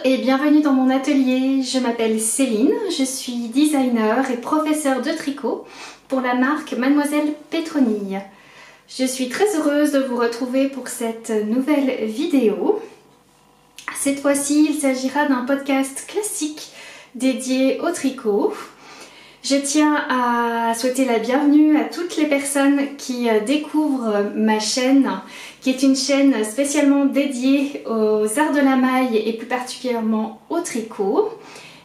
et bienvenue dans mon atelier. Je m'appelle Céline, je suis designer et professeure de tricot pour la marque Mademoiselle Pétronille. Je suis très heureuse de vous retrouver pour cette nouvelle vidéo. Cette fois-ci, il s'agira d'un podcast classique dédié au tricot. Je tiens à souhaiter la bienvenue à toutes les personnes qui découvrent ma chaîne, qui est une chaîne spécialement dédiée aux arts de la maille et plus particulièrement au tricot.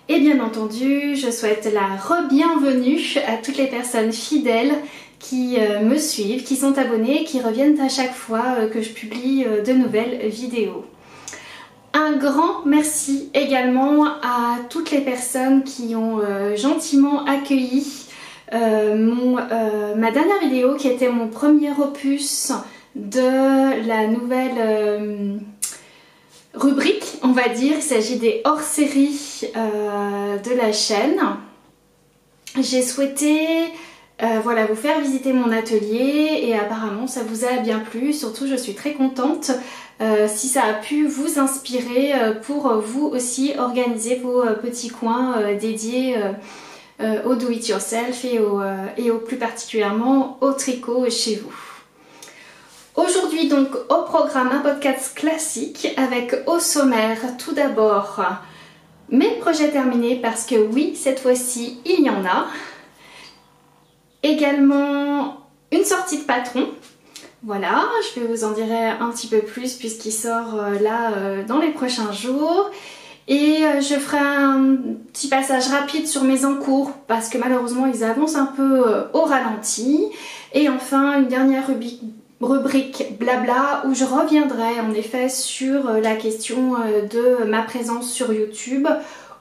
Et bien entendu, je souhaite la re-bienvenue à toutes les personnes fidèles qui me suivent, qui sont abonnées, qui reviennent à chaque fois que je publie de nouvelles vidéos. Un grand merci également à toutes les personnes qui ont gentiment accueilli ma dernière vidéo qui était mon premier opus de la nouvelle rubrique, on va dire. Il s'agit des hors-séries de la chaîne. J'ai souhaité voilà, vous faire visiter mon atelier et apparemment ça vous a bien plu. Surtout je suis très contente si ça a pu vous inspirer pour vous aussi organiser vos petits coins dédiés au do-it-yourself et au plus particulièrement au tricot chez vous. Aujourd'hui donc au programme un podcast classique avec au sommaire tout d'abord mes projets terminés parce que oui, cette fois-ci il y en a. Également une sortie de patron. Voilà, je vais vous en dire un petit peu plus puisqu'il sort là dans les prochains jours. Et je ferai un petit passage rapide sur mes encours parce que malheureusement ils avancent un peu au ralenti. Et enfin une dernière rubrique blabla où je reviendrai en effet sur la question de ma présence sur YouTube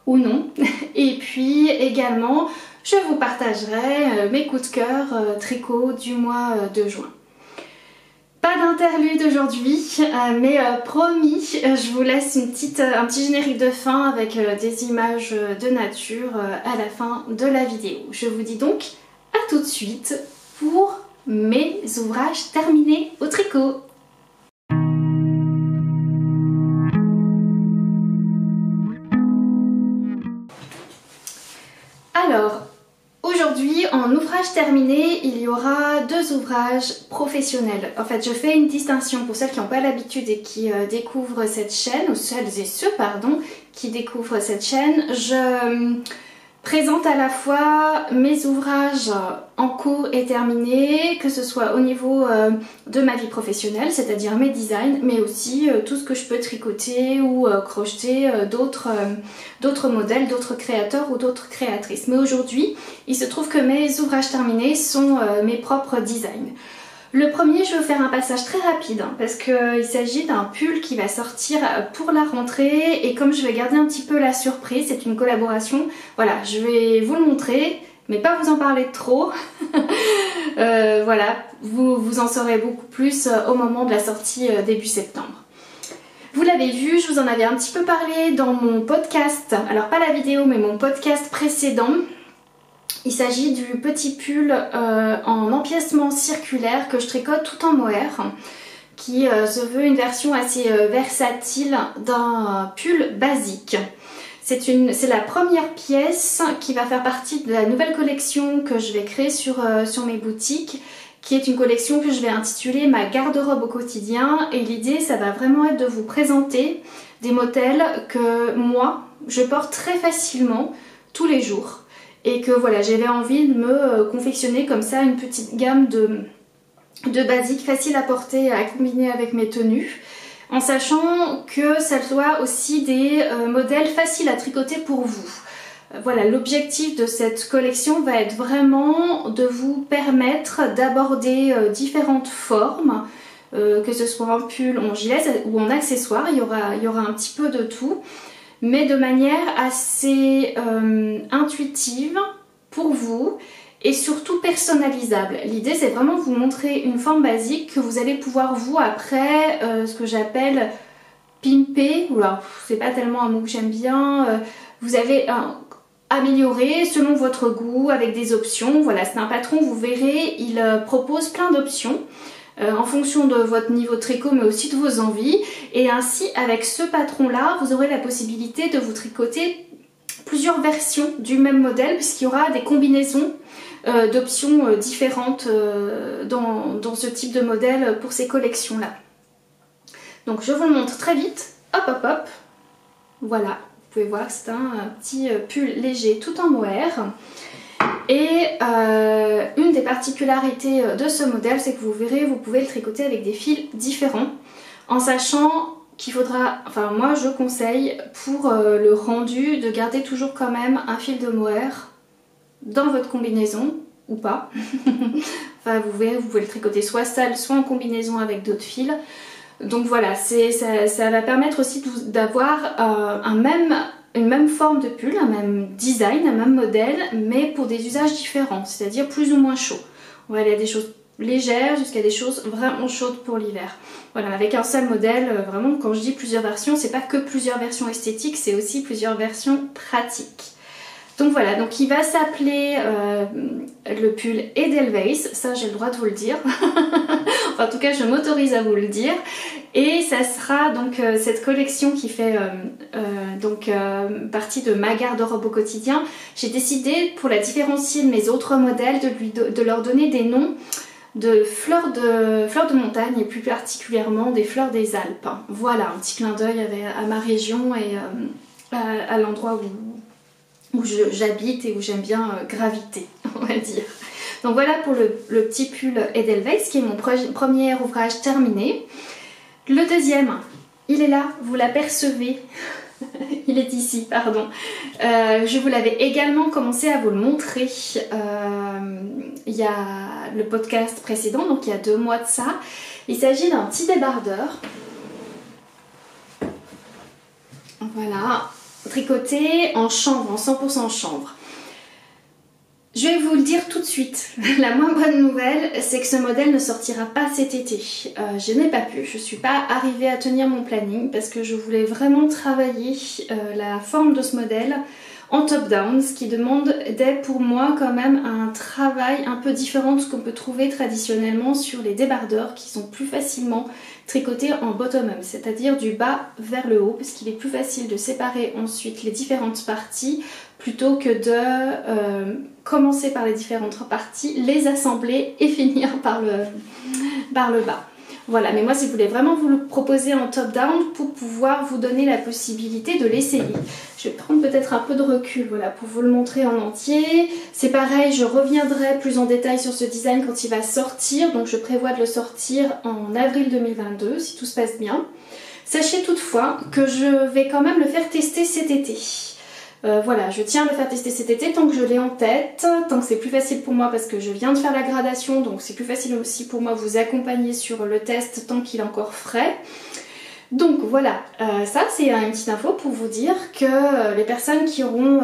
ou non. Et puis également je vous partagerai mes coups de cœur tricot du mois de juin. Pas d'interlude aujourd'hui, mais promis, je vous laisse un petit générique de fin avec des images de nature à la fin de la vidéo. Je vous dis donc à tout de suite pour mes ouvrages terminés au tricot. Alors, aujourd'hui, en ouvrage terminé, il y aura deux ouvrages professionnels. En fait, je fais une distinction pour celles qui n'ont pas l'habitude et qui découvrent cette chaîne, ou celles et ceux, pardon, qui découvrent cette chaîne. Je présente à la fois mes ouvrages en cours et terminés, que ce soit au niveau de ma vie professionnelle, c'est-à-dire mes designs, mais aussi tout ce que je peux tricoter ou crocheter d'autres modèles, d'autres créateurs ou d'autres créatrices. Mais aujourd'hui, il se trouve que mes ouvrages terminés sont mes propres designs. Le premier, je vais faire un passage très rapide parce qu'il s'agit d'un pull qui va sortir pour la rentrée et comme je vais garder un petit peu la surprise, c'est une collaboration, voilà, je vais vous le montrer mais pas vous en parler trop. Voilà, vous en saurez beaucoup plus au moment de la sortie début septembre. Vous l'avez vu, je vous en avais un petit peu parlé dans mon podcast, alors pas la vidéo mais mon podcast précédent. Il s'agit du petit pull en empiècement circulaire que je tricote tout en mohair, qui se veut une version assez versatile d'un pull basique. C'est la première pièce qui va faire partie de la nouvelle collection que je vais créer sur mes boutiques, qui est une collection que je vais intituler ma garde-robe au quotidien. Et l'idée, ça va vraiment être de vous présenter des modèles que moi, je porte très facilement tous les jours. Et que voilà, j'avais envie de me confectionner comme ça une petite gamme de basiques faciles à porter, à combiner avec mes tenues, en sachant que ça soit aussi des modèles faciles à tricoter pour vous. Voilà, l'objectif de cette collection va être vraiment de vous permettre d'aborder différentes formes, que ce soit en pull, en gilet ou en accessoire, il y aura un petit peu de tout. Mais de manière assez intuitive pour vous et surtout personnalisable. L'idée c'est vraiment de vous montrer une forme basique que vous allez pouvoir vous après ce que j'appelle pimper, oula, c'est pas tellement un mot que j'aime bien, vous avez améliorer selon votre goût avec des options. Voilà, c'est un patron, vous verrez, il propose plein d'options. en fonction de votre niveau de tricot mais aussi de vos envies. Et ainsi avec ce patron là vous aurez la possibilité de vous tricoter plusieurs versions du même modèle puisqu'il y aura des combinaisons d'options différentes dans ce type de modèle pour ces collections là. Donc je vous le montre très vite, hop hop hop, voilà, vous pouvez voir que c'est un petit pull léger tout en mohair. Et une des particularités de ce modèle, c'est que vous verrez, vous pouvez le tricoter avec des fils différents, en sachant qu'il faudra, enfin moi je conseille pour le rendu de garder toujours quand même un fil de mohair dans votre combinaison, ou pas. Enfin vous verrez, vous pouvez le tricoter soit seul, soit en combinaison avec d'autres fils. Donc voilà, ça va permettre aussi d'avoir une même forme de pull, un même design, un même modèle, mais pour des usages différents, c'est-à-dire plus ou moins chaud. On va aller à des choses légères jusqu'à des choses vraiment chaudes pour l'hiver. Voilà, avec un seul modèle, vraiment quand je dis plusieurs versions, c'est pas que plusieurs versions esthétiques, c'est aussi plusieurs versions pratiques. Donc voilà, donc il va s'appeler le pull Edelweiss, ça j'ai le droit de vous le dire. Enfin, en tout cas je m'autorise à vous le dire. Et ça sera donc cette collection qui fait partie de ma garde-robe au quotidien. J'ai décidé pour la différencier de mes autres modèles de leur donner des noms de fleurs de montagne et plus particulièrement des fleurs des Alpes. Voilà, un petit clin d'œil à ma région et à l'endroit où j'habite et où j'aime bien graviter, on va dire. Donc voilà pour le petit pull Edelweiss qui est mon premier ouvrage terminé. Le deuxième, il est là, vous l'apercevez, il est ici, pardon. Je vous l'avais également commencé à vous le montrer il y a le podcast précédent, donc il y a 2 mois de ça. Il s'agit d'un petit débardeur. Voilà, tricoté en chanvre, en 100% chanvre. Je vais vous le dire tout de suite, la moins bonne nouvelle, c'est que ce modèle ne sortira pas cet été. Je n'ai pas pu, je ne suis pas arrivée à tenir mon planning parce que je voulais vraiment travailler la forme de ce modèle en top-down, ce qui demandait pour moi quand même un travail un peu différent de ce qu'on peut trouver traditionnellement sur les débardeurs qui sont plus facilement tricotés en bottom-up, c'est-à-dire du bas vers le haut, parce qu'il est plus facile de séparer ensuite les différentes parties plutôt que de commencer par les différentes parties, les assembler et finir par le bas. Voilà, mais moi je voulais vraiment vous le proposer en top-down pour pouvoir vous donner la possibilité de l'essayer. Je vais prendre peut-être un peu de recul, voilà, pour vous le montrer en entier. C'est pareil, je reviendrai plus en détail sur ce design quand il va sortir, donc je prévois de le sortir en avril 2022, si tout se passe bien. Sachez toutefois que je vais quand même le faire tester cet été. Voilà, je tiens à le faire tester cet été tant que je l'ai en tête, tant que c'est plus facile pour moi parce que je viens de faire la gradation, donc c'est plus facile aussi pour moi de vous accompagner sur le test tant qu'il est encore frais. Donc voilà, ça c'est une petite info pour vous dire que les personnes qui auront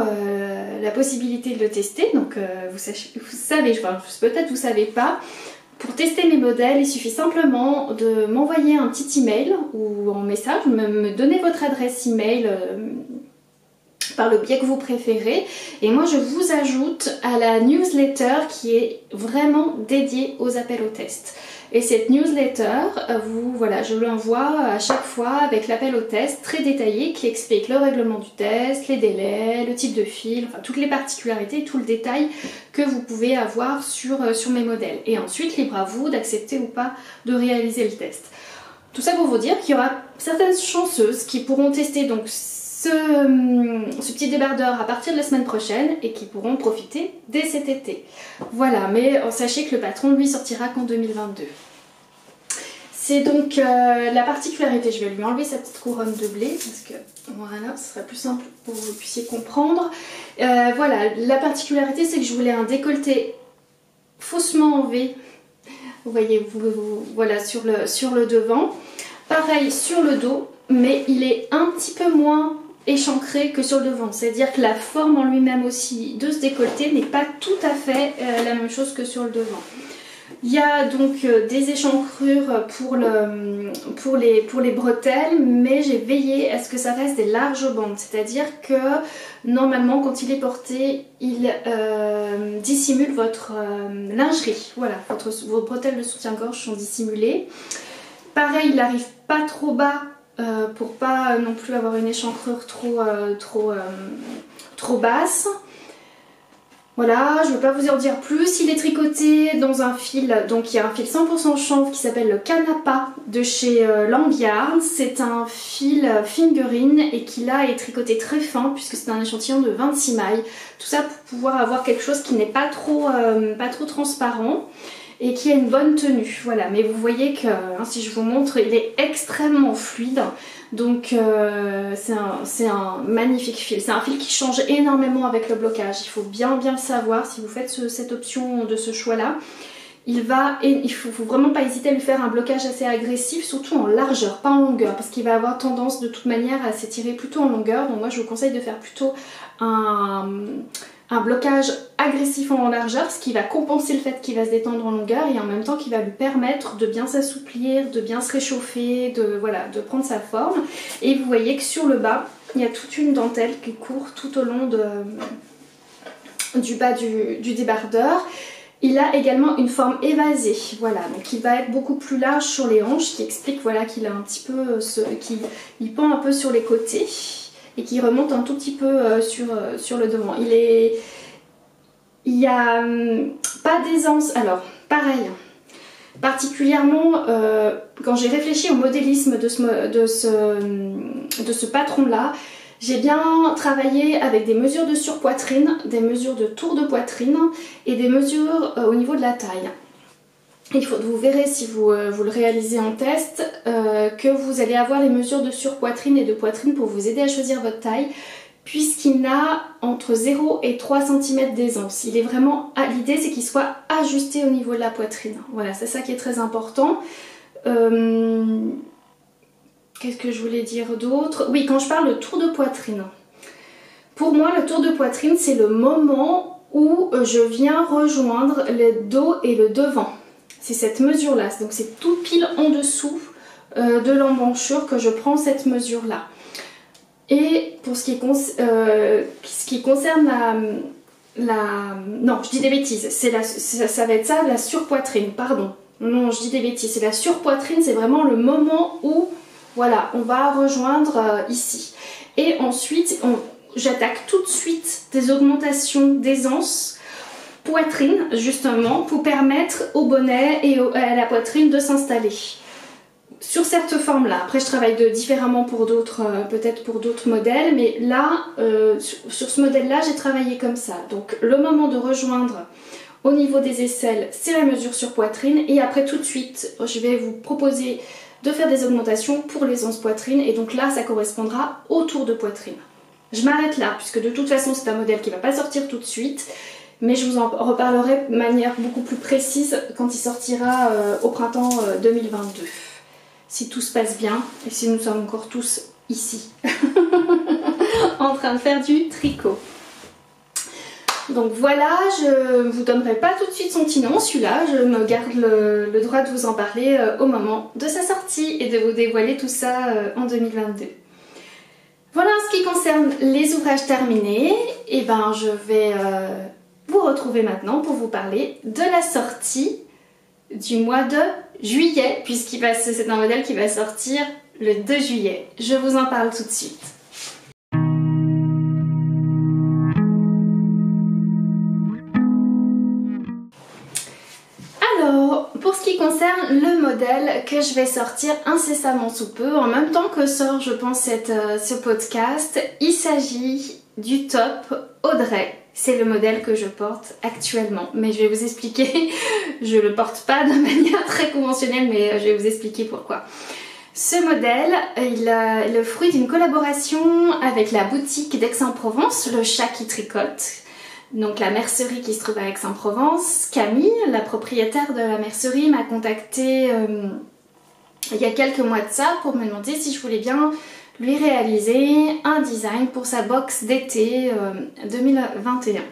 la possibilité de le tester, donc vous savez, peut-être vous savez pas, pour tester mes modèles, il suffit simplement de m'envoyer un petit email ou en message, me donner votre adresse email par le biais que vous préférez, et moi je vous ajoute à la newsletter qui est vraiment dédiée aux appels au test. Et cette newsletter, voilà, je l'envoie à chaque fois avec l'appel au test très détaillé qui explique le règlement du test, les délais, le type de fil, enfin toutes les particularités, tout le détail que vous pouvez avoir sur mes modèles. Et ensuite, libre à vous d'accepter ou pas de réaliser le test. Tout ça pour vous dire qu'il y aura certaines chanceuses qui pourront tester donc ce petit débardeur à partir de la semaine prochaine et qui pourront profiter dès cet été. Voilà, mais sachez que le patron lui sortira qu'en 2022. C'est donc la particularité, je vais lui enlever sa petite couronne de blé parce que voilà, ce sera plus simple pour que vous puissiez comprendre. Voilà, la particularité c'est que je voulais un décolleté faussement en V. Vous voyez, voilà, sur le devant. Pareil sur le dos, mais il est un petit peu moins échancré que sur le devant, c'est-à-dire que la forme en lui-même aussi de ce décolleté n'est pas tout à fait la même chose que sur le devant. Il y a donc des échancrures pour les bretelles, mais j'ai veillé à ce que ça reste des larges bandes, c'est-à-dire que normalement quand il est porté, il dissimule votre lingerie. Voilà, vos bretelles de soutien-gorge sont dissimulées. Pareil, il n'arrive pas trop bas pour pas non plus avoir une échancrure trop basse. Voilà, je ne vais pas vous en dire plus. Il est tricoté dans un fil, donc il y a un fil 100% chanvre qui s'appelle le Canapa de chez Langyard. C'est un fil fingering et qui là est tricoté très fin puisque c'est un échantillon de 26 mailles. Tout ça pour pouvoir avoir quelque chose qui n'est pas trop transparent et qui a une bonne tenue. Voilà, mais vous voyez que si je vous montre, il est extrêmement fluide. Donc c'est un magnifique fil. C'est un fil qui change énormément avec le blocage. Il faut bien le savoir si vous faites cette option de ce choix-là. Il faut vraiment pas hésiter à lui faire un blocage assez agressif, surtout en largeur, pas en longueur, parce qu'il va avoir tendance de toute manière à s'étirer plutôt en longueur. Donc moi je vous conseille de faire plutôt un blocage agressif en largeur, ce qui va compenser le fait qu'il va se détendre en longueur et en même temps qui va lui permettre de bien s'assouplir, de bien se réchauffer, de prendre sa forme. Et vous voyez que sur le bas, il y a toute une dentelle qui court tout au long du bas du débardeur. Il a également une forme évasée, voilà, donc il va être beaucoup plus large sur les hanches, qui explique voilà, qu'il a un petit peu, qu'il pend un peu sur les côtés et qui remonte un tout petit peu sur le devant. Il n'y a pas d'aisance. Alors, pareil, particulièrement quand j'ai réfléchi au modélisme de ce patron-là, j'ai bien travaillé avec des mesures de surpoitrine, des mesures de tour de poitrine et des mesures au niveau de la taille. Vous verrez si vous le réalisez en test que vous allez avoir les mesures de surpoitrine et de poitrine pour vous aider à choisir votre taille, puisqu'il n'a entre 0 et 3 cm d'aisance. Il est vraiment, l'idée c'est qu'il soit ajusté au niveau de la poitrine. Voilà, c'est ça qui est très important. Qu'est-ce que je voulais dire d'autre? Oui, quand je parle de tour de poitrine, pour moi le tour de poitrine c'est le moment où je viens rejoindre le dos et le devant. C'est cette mesure là, donc c'est tout pile en dessous de l'emmanchure que je prends cette mesure là. Et pour ce qui concerne non, je dis des bêtises, ça va être ça, la surpoitrine, pardon. Non, je dis des bêtises, c'est la surpoitrine, c'est vraiment le moment où, voilà, on va rejoindre ici. Et ensuite, j'attaque tout de suite des augmentations d'aisance poitrine, justement, pour permettre au bonnet et à la poitrine de s'installer. Sur cette forme-là, après je travaille différemment pour d'autres, peut-être pour d'autres modèles, mais là, sur ce modèle-là, j'ai travaillé comme ça. Donc le moment de rejoindre au niveau des aisselles, c'est la mesure sur poitrine, et après tout de suite, je vais vous proposer de faire des augmentations pour les onces poitrine, et donc là, ça correspondra au tour de poitrine. Je m'arrête là, puisque de toute façon, c'est un modèle qui ne va pas sortir tout de suite, mais je vous en reparlerai de manière beaucoup plus précise quand il sortira au printemps 2022. Si tout se passe bien et si nous sommes encore tous ici en train de faire du tricot. Donc voilà, je ne vous donnerai pas tout de suite son petit nom, celui-là, je me garde le droit de vous en parler au moment de sa sortie et de vous dévoiler tout ça en 2022. Voilà en ce qui concerne les ouvrages terminés, et ben je vais vous retrouver maintenant pour vous parler de la sortie du mois de juillet, c'est un modèle qui va sortir le 2 juillet. Je vous en parle tout de suite. Alors, pour ce qui concerne le modèle que je vais sortir incessamment sous peu, en même temps que sort, je pense, ce podcast, il s'agit du top Audrey. C'est le modèle que je porte actuellement, mais je vais vous expliquer, je le porte pas de manière très conventionnelle, mais je vais vous expliquer pourquoi. Ce modèle, il est le fruit d'une collaboration avec la boutique d'Aix-en-Provence, le chat qui tricote, donc la mercerie qui se trouve à Aix-en-Provence. Camille, la propriétaire de la mercerie, m'a contactée il y a quelques mois de ça pour me demander si je voulais bien lui réaliser un design pour sa box d'été 2021.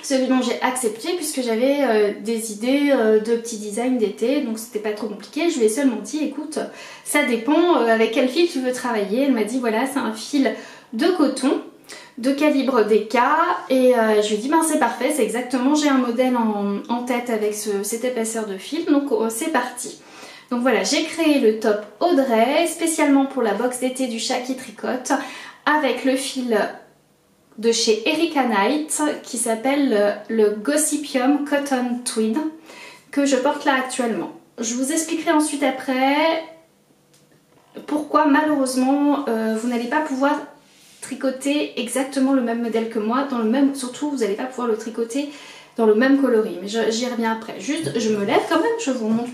celui dont j'ai accepté puisque j'avais des idées de petits designs d'été, donc c'était pas trop compliqué. Je lui ai seulement dit écoute, ça dépend avec quel fil tu veux travailler. Elle m'a dit voilà, c'est un fil de coton de calibre DK et je lui ai dit ben c'est parfait, c'est exactement, j'ai un modèle en tête avec cette épaisseur de fil, donc c'est parti. Donc voilà, j'ai créé le top Audrey spécialement pour la box d'été du chat qui tricote avec le fil de chez Erika Knight qui s'appelle le Gossipium Cotton Tweed que je porte là actuellement. Je vous expliquerai ensuite après pourquoi malheureusement vous n'allez pas pouvoir tricoter exactement le même modèle que moi, surtout vous n'allez pas pouvoir le tricoter dans le même coloris, mais j'y reviens après. Juste je me lève quand même, je vous montre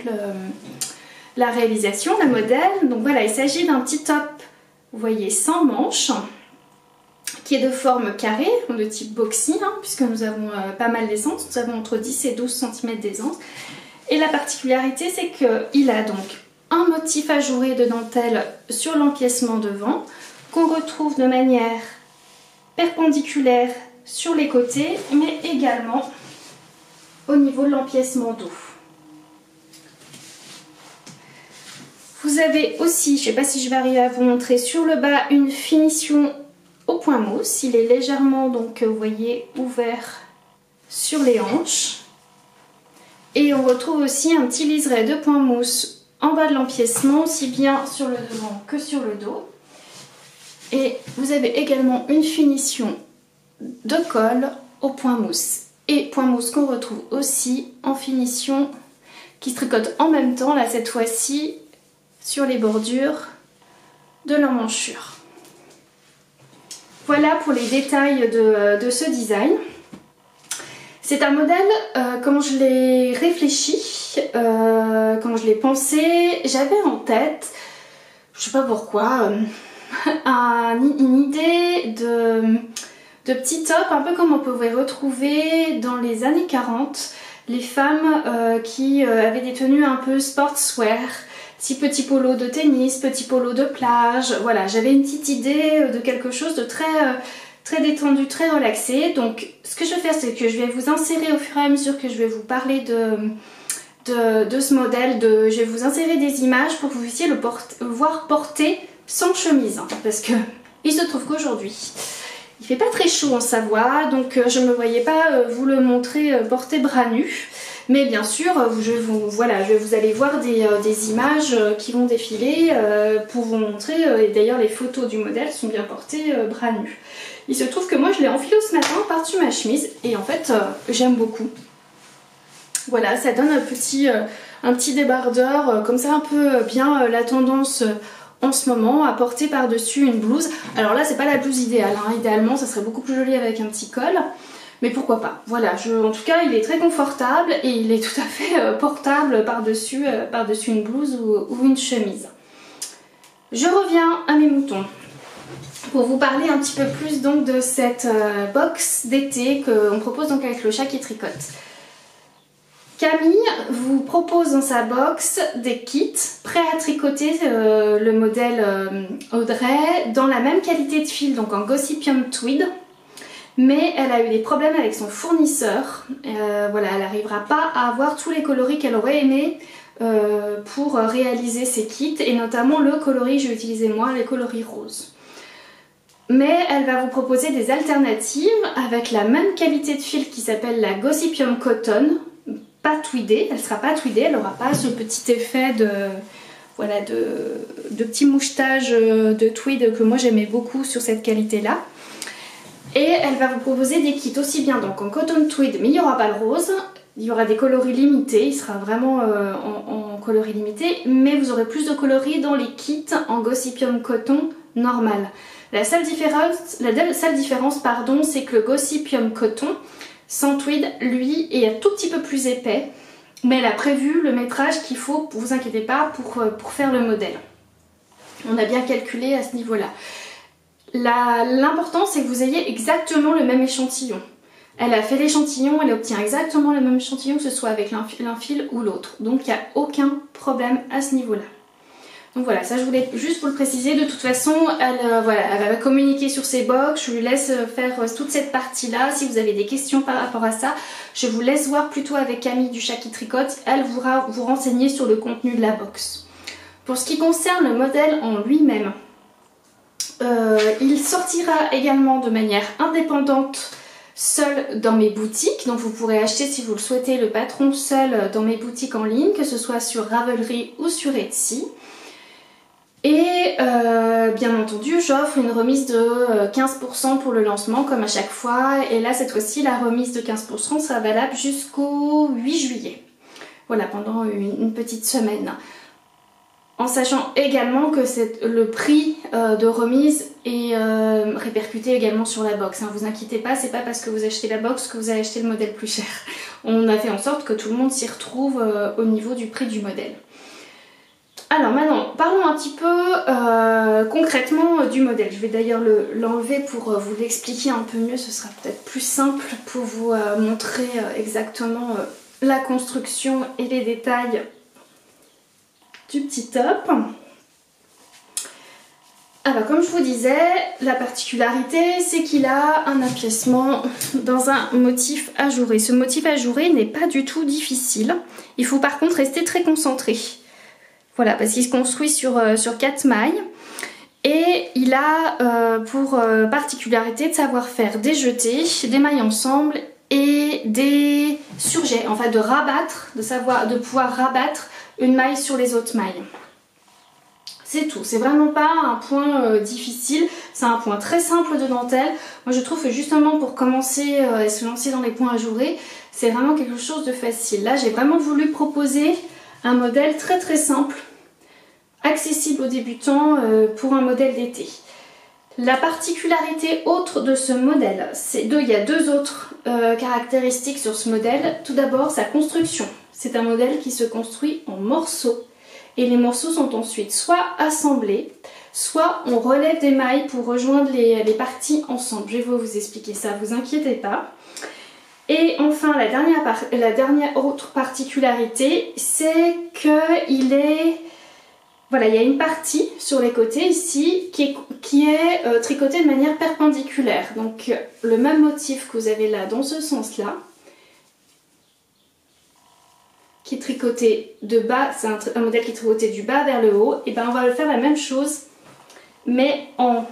la réalisation, le modèle. Donc voilà, il s'agit d'un petit top, vous voyez, sans manches, qui est de forme carrée, de type boxy, hein, puisque nous avons pas mal d'aisance, nous avons entre 10 et 12 cm d'aisance. Et la particularité, c'est qu'il a donc un motif ajouré de dentelle sur l'empiècement devant, qu'on retrouve de manière perpendiculaire sur les côtés, mais également au niveau de l'empiècement dos. Vous avez aussi, je ne sais pas si je vais arriver à vous montrer, sur le bas une finition au point mousse. Il est légèrement, donc vous voyez, ouvert sur les hanches. Et on retrouve aussi un petit liseré de point mousse en bas de l'empiècement, aussi bien sur le devant que sur le dos. Et vous avez également une finition de colle au point mousse. Et point mousse qu'on retrouve aussi en finition qui se tricote en même temps, là cette fois-ci, sur les bordures de l'emmanchure. Voilà pour les détails de ce design. C'est un modèle, quand je l'ai réfléchi, quand je l'ai pensé, j'avais en tête, je sais pas pourquoi, une idée de petit top, un peu comme on pouvait retrouver dans les années 40, les femmes qui avaient des tenues un peu sportswear, petit polo de tennis, petit polo de plage. Voilà, j'avais une petite idée de quelque chose de très détendu, très relaxé. Donc ce que je vais faire, c'est que je vais vous insérer au fur et à mesure que je vais vous parler de ce modèle, je vais vous insérer des images pour que vous puissiez le voir porter sans chemise, hein, parce que il se trouve qu'aujourd'hui il fait pas très chaud en Savoie, donc je ne me voyais pas vous le montrer porté bras nus. Mais bien sûr, vous allez voir des images qui vont défiler pour vous montrer, et d'ailleurs les photos du modèle sont bien portées bras nus. Il se trouve que moi je l'ai enfilé ce matin par-dessus ma chemise et en fait j'aime beaucoup. Voilà, ça donne un petit débardeur, comme ça un peu bien la tendance en ce moment, à porter par-dessus une blouse. Alors là c'est pas la blouse idéale, hein. Idéalement ça serait beaucoup plus joli avec un petit col. Mais pourquoi pas, voilà, en tout cas il est très confortable et il est tout à fait portable par-dessus une blouse ou une chemise. Je reviens à mes moutons pour vous parler un petit peu plus donc de cette box d'été qu'on propose donc avec le chat qui tricote. Camille vous propose dans sa box des kits prêts à tricoter le modèle Audrey dans la même qualité de fil, donc en Gossipium Tweed. Mais elle a eu des problèmes avec son fournisseur, voilà, elle n'arrivera pas à avoir tous les coloris qu'elle aurait aimé pour réaliser ses kits, et notamment le coloris, je vais utiliser moi, les coloris roses. Mais elle va vous proposer des alternatives avec la même qualité de fil qui s'appelle la Gossipium Cotton, pas tweedée, elle ne sera pas tweedée, elle n'aura pas ce petit effet de petit mouchetage de tweed que moi j'aimais beaucoup sur cette qualité-là. Et elle va vous proposer des kits aussi bien donc en cotton tweed, mais il n'y aura pas le rose, il y aura des coloris limités, il sera vraiment en coloris limité, mais vous aurez plus de coloris dans les kits en Gossipium Coton normal. La seule différence, pardon, c'est que le Gossipium Coton sans tweed, lui, est un tout petit peu plus épais, mais elle a prévu le métrage qu'il faut, vous inquiétez pas, pour faire le modèle. On a bien calculé à ce niveau-là. L'important c'est que vous ayez exactement le même échantillon. Elle a fait l'échantillon, elle obtient exactement le même échantillon que ce soit avec l'un fil ou l'autre. Donc il n'y a aucun problème à ce niveau-là. Donc voilà, ça je voulais juste vous le préciser. De toute façon, voilà, elle va communiquer sur ses box. Je lui laisse faire toute cette partie-là. Si vous avez des questions par rapport à ça, je vous laisse voir plutôt avec Camille du Chat qui tricote. Elle pourra vous renseigner sur le contenu de la box. Pour ce qui concerne le modèle en lui-même, il sortira également de manière indépendante seul dans mes boutiques. Donc vous pourrez acheter, si vous le souhaitez, le patron seul dans mes boutiques en ligne, que ce soit sur Ravelry ou sur Etsy. Et bien entendu, j'offre une remise de 15% pour le lancement comme à chaque fois. Et là, cette fois-ci, la remise de 15% sera valable jusqu'au 8 juillet. Voilà, pendant une petite semaine. En sachant également que le prix de remise est répercuté également sur la box. Hein. Vous inquiétez pas, c'est pas parce que vous achetez la box que vous allez acheter le modèle plus cher. On a fait en sorte que tout le monde s'y retrouve au niveau du prix du modèle. Alors maintenant, parlons un petit peu concrètement du modèle. Je vais d'ailleurs l'enlever pour vous l'expliquer un peu mieux. Ce sera peut-être plus simple pour vous montrer exactement la construction et les détails du petit top. Alors comme je vous disais, la particularité c'est qu'il a un empiècement dans un motif ajouré. Ce motif ajouré n'est pas du tout difficile. Il faut par contre rester très concentré. Voilà, parce qu'il se construit sur 4 mailles et il a pour particularité de savoir faire des jetés, des mailles ensemble et des surjets, en fait de rabattre, de pouvoir rabattre une maille sur les autres mailles. C'est tout, c'est vraiment pas un point difficile, c'est un point très simple de dentelle. Moi je trouve que justement pour commencer et se lancer dans les points ajourés, c'est vraiment quelque chose de facile. Là j'ai vraiment voulu proposer un modèle très très simple, accessible aux débutants pour un modèle d'été. La particularité autre de ce modèle, il y a deux autres caractéristiques sur ce modèle. Tout d'abord sa construction. C'est un modèle qui se construit en morceaux et les morceaux sont ensuite soit assemblés, soit on relève des mailles pour rejoindre les parties ensemble. Je vais vous expliquer ça, vous inquiétez pas. Et enfin la dernière autre particularité, c'est qu'il est... Voilà, il y a une partie sur les côtés ici qui est tricotée de manière perpendiculaire. Donc le même motif que vous avez là dans ce sens-là, qui est tricoté de bas, c'est un modèle qui est tricoté du bas vers le haut, et bien on va faire la même chose, mais en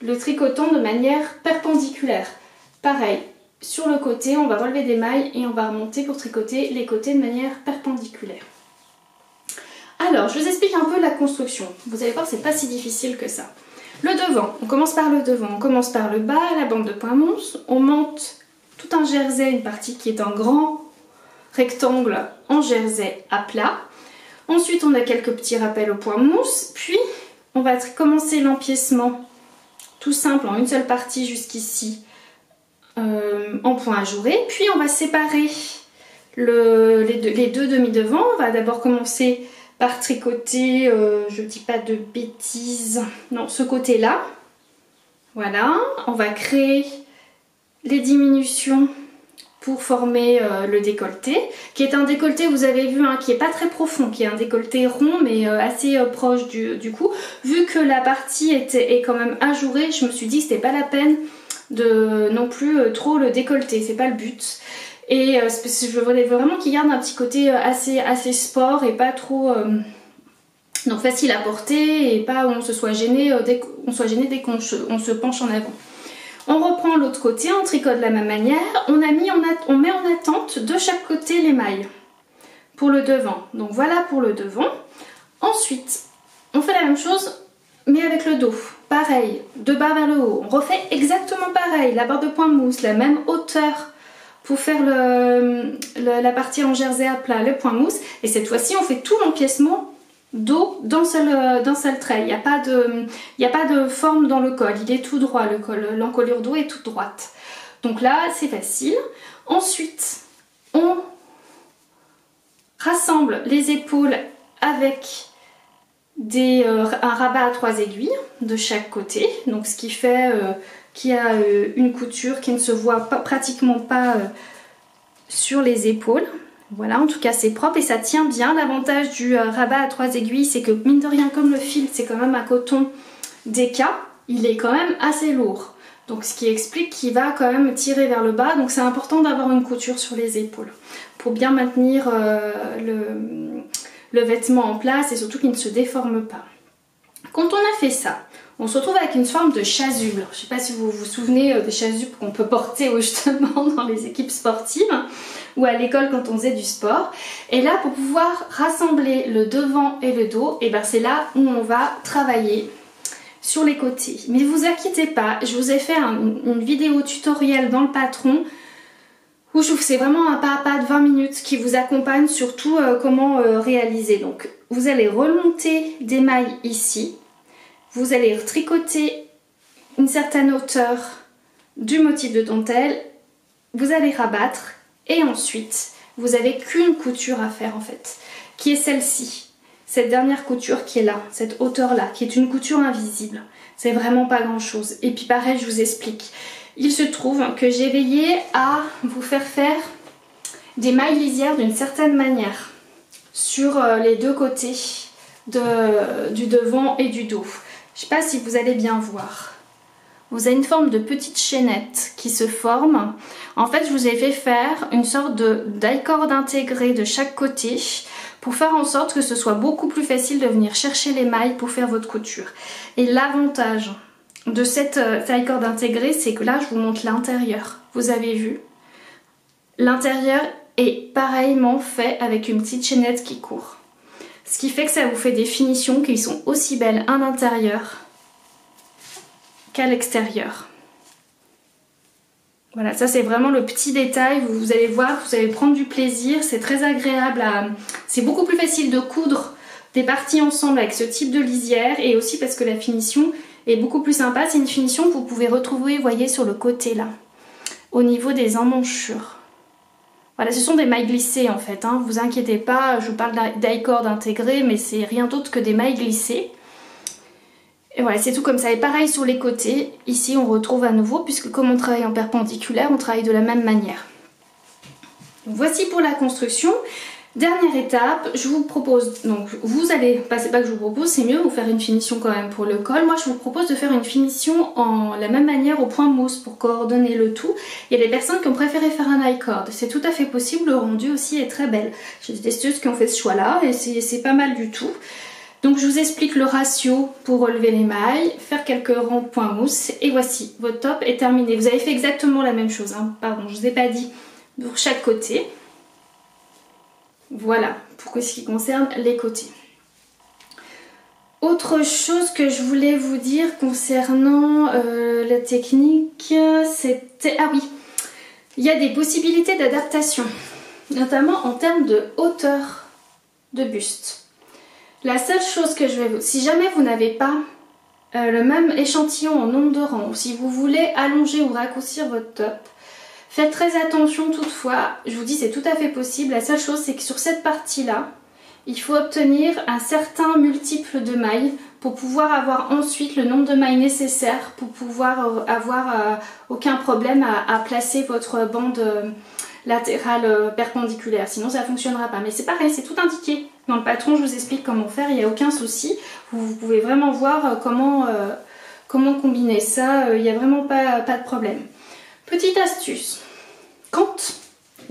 le tricotant de manière perpendiculaire. Pareil, sur le côté, on va relever des mailles et on va remonter pour tricoter les côtés de manière perpendiculaire. Alors, je vous explique un peu la construction. Vous allez voir, c'est pas si difficile que ça. Le devant, on commence par le devant, on commence par le bas, la bande de point mousse, on monte tout un jersey, une partie qui est un grand rectangle en jersey à plat. Ensuite, on a quelques petits rappels au point mousse, puis on va commencer l'empiècement tout simple en une seule partie jusqu'ici en point ajouré, puis on va séparer les deux demi-devants. On va d'abord commencer par tricoter, je dis pas de bêtises, non, ce côté-là. Voilà, on va créer les diminutions pour former le décolleté, qui est un décolleté, vous avez vu, hein, qui est pas très profond, qui est un décolleté rond mais assez proche du cou. Vu que la partie est quand même ajourée, je me suis dit que c'était pas la peine de non plus trop le décolleter, c'est pas le but. Et je voulais vraiment qu'il garde un petit côté assez sport et pas trop donc facile à porter et pas où on se soit gêné dès qu'on se penche en avant. On reprend l'autre côté, on tricote de la même manière, on met en attente de chaque côté les mailles pour le devant. Donc voilà pour le devant. Ensuite, on fait la même chose mais avec le dos. Pareil, de bas vers le haut. On refait exactement pareil, la barre de point mousse, la même hauteur pour faire la partie en jersey à plat, le point mousse. Et cette fois-ci, on fait tout l'empiècement dos d'un seul trait. Il n'y a pas de forme dans le col, il est tout droit le col, l'encolure dos est toute droite. Donc là, c'est facile. Ensuite, on rassemble les épaules avec un rabat à 3 aiguilles de chaque côté. Donc ce qui fait qu'il y a une couture qui ne se voit pratiquement pas sur les épaules. Voilà, en tout cas c'est propre et ça tient bien. L'avantage du rabat à 3 aiguilles, c'est que mine de rien, comme le fil c'est quand même un coton déca, il est quand même assez lourd. Donc ce qui explique qu'il va quand même tirer vers le bas. Donc c'est important d'avoir une couture sur les épaules pour bien maintenir le vêtement en place et surtout qu'il ne se déforme pas. Quand on a fait ça, on se retrouve avec une forme de chasuble. Je ne sais pas si vous vous souvenez des chasubles qu'on peut porter justement dans les équipes sportives ou à l'école quand on faisait du sport. Et là, pour pouvoir rassembler le devant et le dos, et ben c'est là où on va travailler sur les côtés. Mais ne vous inquiétez pas, je vous ai fait une vidéo tutoriel dans le patron où c'est vraiment un pas à pas de 20 minutes qui vous accompagne sur tout comment réaliser. Donc vous allez remonter des mailles ici. Vous allez tricoter une certaine hauteur du motif de dentelle, vous allez rabattre et ensuite vous n'avez qu'une couture à faire en fait, qui est celle-ci, cette dernière couture qui est là, cette hauteur là, qui est une couture invisible. C'est vraiment pas grand chose. Et puis pareil, je vous explique. Il se trouve que j'ai veillé à vous faire des mailles lisières d'une certaine manière sur les deux côtés du devant et du dos. Je ne sais pas si vous allez bien voir. Vous avez une forme de petite chaînette qui se forme. En fait, je vous ai fait faire une sorte d'aille-corde intégrée de chaque côté pour faire en sorte que ce soit beaucoup plus facile de venir chercher les mailles pour faire votre couture. Et l'avantage de cette taille-corde intégrée, c'est que là, je vous montre l'intérieur. Vous avez vu? L'intérieur est pareillement fait avec une petite chaînette qui court. Ce qui fait que ça vous fait des finitions qui sont aussi belles à l'intérieur qu'à l'extérieur. Voilà, ça c'est vraiment le petit détail. Vous allez voir, vous allez prendre du plaisir. C'est très agréable. C'est beaucoup plus facile de coudre des parties ensemble avec ce type de lisière. Et aussi parce que la finition est beaucoup plus sympa. C'est une finition que vous pouvez retrouver, vous voyez, sur le côté là. Au niveau des emmanchures. Voilà, ce sont des mailles glissées en fait, hein. Vous inquiétez pas, je vous parle d'aille-corde intégrée, mais c'est rien d'autre que des mailles glissées. Et voilà, c'est tout comme ça. Et pareil sur les côtés, ici on retrouve à nouveau, puisque comme on travaille en perpendiculaire, on travaille de la même manière. Donc, voici pour la construction. Dernière étape, je vous propose, donc vous allez, c'est pas que je vous propose, c'est mieux vous faire une finition quand même pour le col. Moi je vous propose de faire une finition en la même manière au point mousse pour coordonner le tout. Il y a des personnes qui ont préféré faire un I-cord, c'est tout à fait possible, le rendu aussi est très belle. J'ai des testeuses qui ont fait ce choix là et c'est pas mal du tout. Donc je vous explique le ratio pour relever les mailles, faire quelques rangs de point mousse et voici, votre top est terminé. Vous avez fait exactement la même chose, hein. Pardon, je vous ai pas dit pour chaque côté. Voilà, pour ce qui concerne les côtés. Autre chose que je voulais vous dire concernant la technique, c'était... Ah oui, il y a des possibilités d'adaptation, notamment en termes de hauteur de buste. La seule chose que je vais vous... Si jamais vous n'avez pas le même échantillon en nombre de rangs, ou si vous voulez allonger ou raccourcir votre top, faites très attention toutefois, je vous dis c'est tout à fait possible. La seule chose c'est que sur cette partie-là, il faut obtenir un certain multiple de mailles pour pouvoir avoir ensuite le nombre de mailles nécessaires pour pouvoir avoir aucun problème à placer votre bande latérale perpendiculaire. Sinon ça ne fonctionnera pas. Mais c'est pareil, c'est tout indiqué. Dans le patron, je vous explique comment faire, il n'y a aucun souci. Vous pouvez vraiment voir comment combiner ça, il n'y a vraiment pas de problème. Petite astuce, quand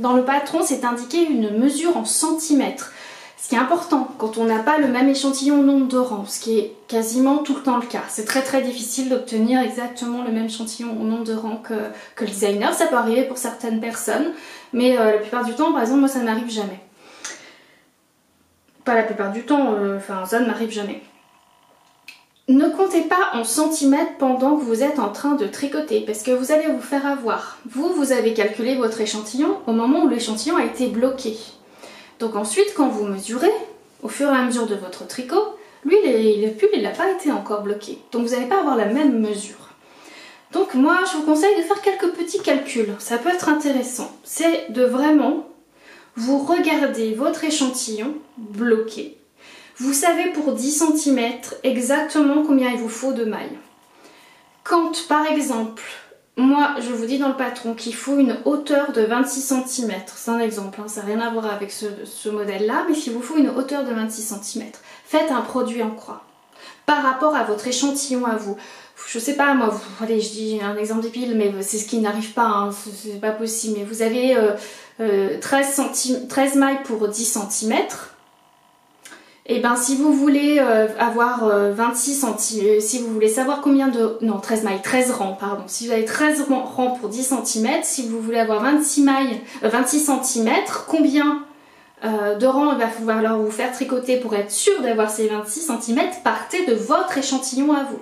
dans le patron c'est indiqué une mesure en centimètres, ce qui est important quand on n'a pas le même échantillon au nombre de rangs, ce qui est quasiment tout le temps le cas. C'est très difficile d'obtenir exactement le même échantillon au nombre de rangs que le designer. Ça peut arriver pour certaines personnes, mais la plupart du temps, par exemple, moi ça ne m'arrive jamais. Pas la plupart du temps, ça ne m'arrive jamais. Ne comptez pas en centimètres pendant que vous êtes en train de tricoter parce que vous allez vous faire avoir. Vous avez calculé votre échantillon au moment où l'échantillon a été bloqué. Donc ensuite, quand vous mesurez, au fur et à mesure de votre tricot, lui, le pull, il n'a pas été encore bloqué. Donc vous n'allez pas avoir la même mesure. Donc moi, je vous conseille de faire quelques petits calculs. Ça peut être intéressant. C'est de vraiment vous regarder votre échantillon bloqué. Vous savez pour 10 cm exactement combien il vous faut de mailles. Quand par exemple moi je vous dis dans le patron qu'il faut une hauteur de 26 cm. C'est un exemple, hein, ça n'a rien à voir avec ce modèle là, mais s'il vous faut une hauteur de 26 cm, faites un produit en croix par rapport à votre échantillon à vous. Je sais pas moi, allez je dis un exemple débile, mais c'est ce qui n'arrive pas, hein, c'est pas possible, mais vous avez 13 mailles pour 10 cm. Et ben si vous voulez avoir 26 cm, si vous voulez savoir combien de... Non, 13 mailles, 13 rangs, pardon. Si vous avez 13 rangs pour 10 cm, si vous voulez avoir 26 cm, combien de rangs il va falloir vous faire tricoter pour être sûr d'avoir ces 26 cm? Partez de votre échantillon à vous.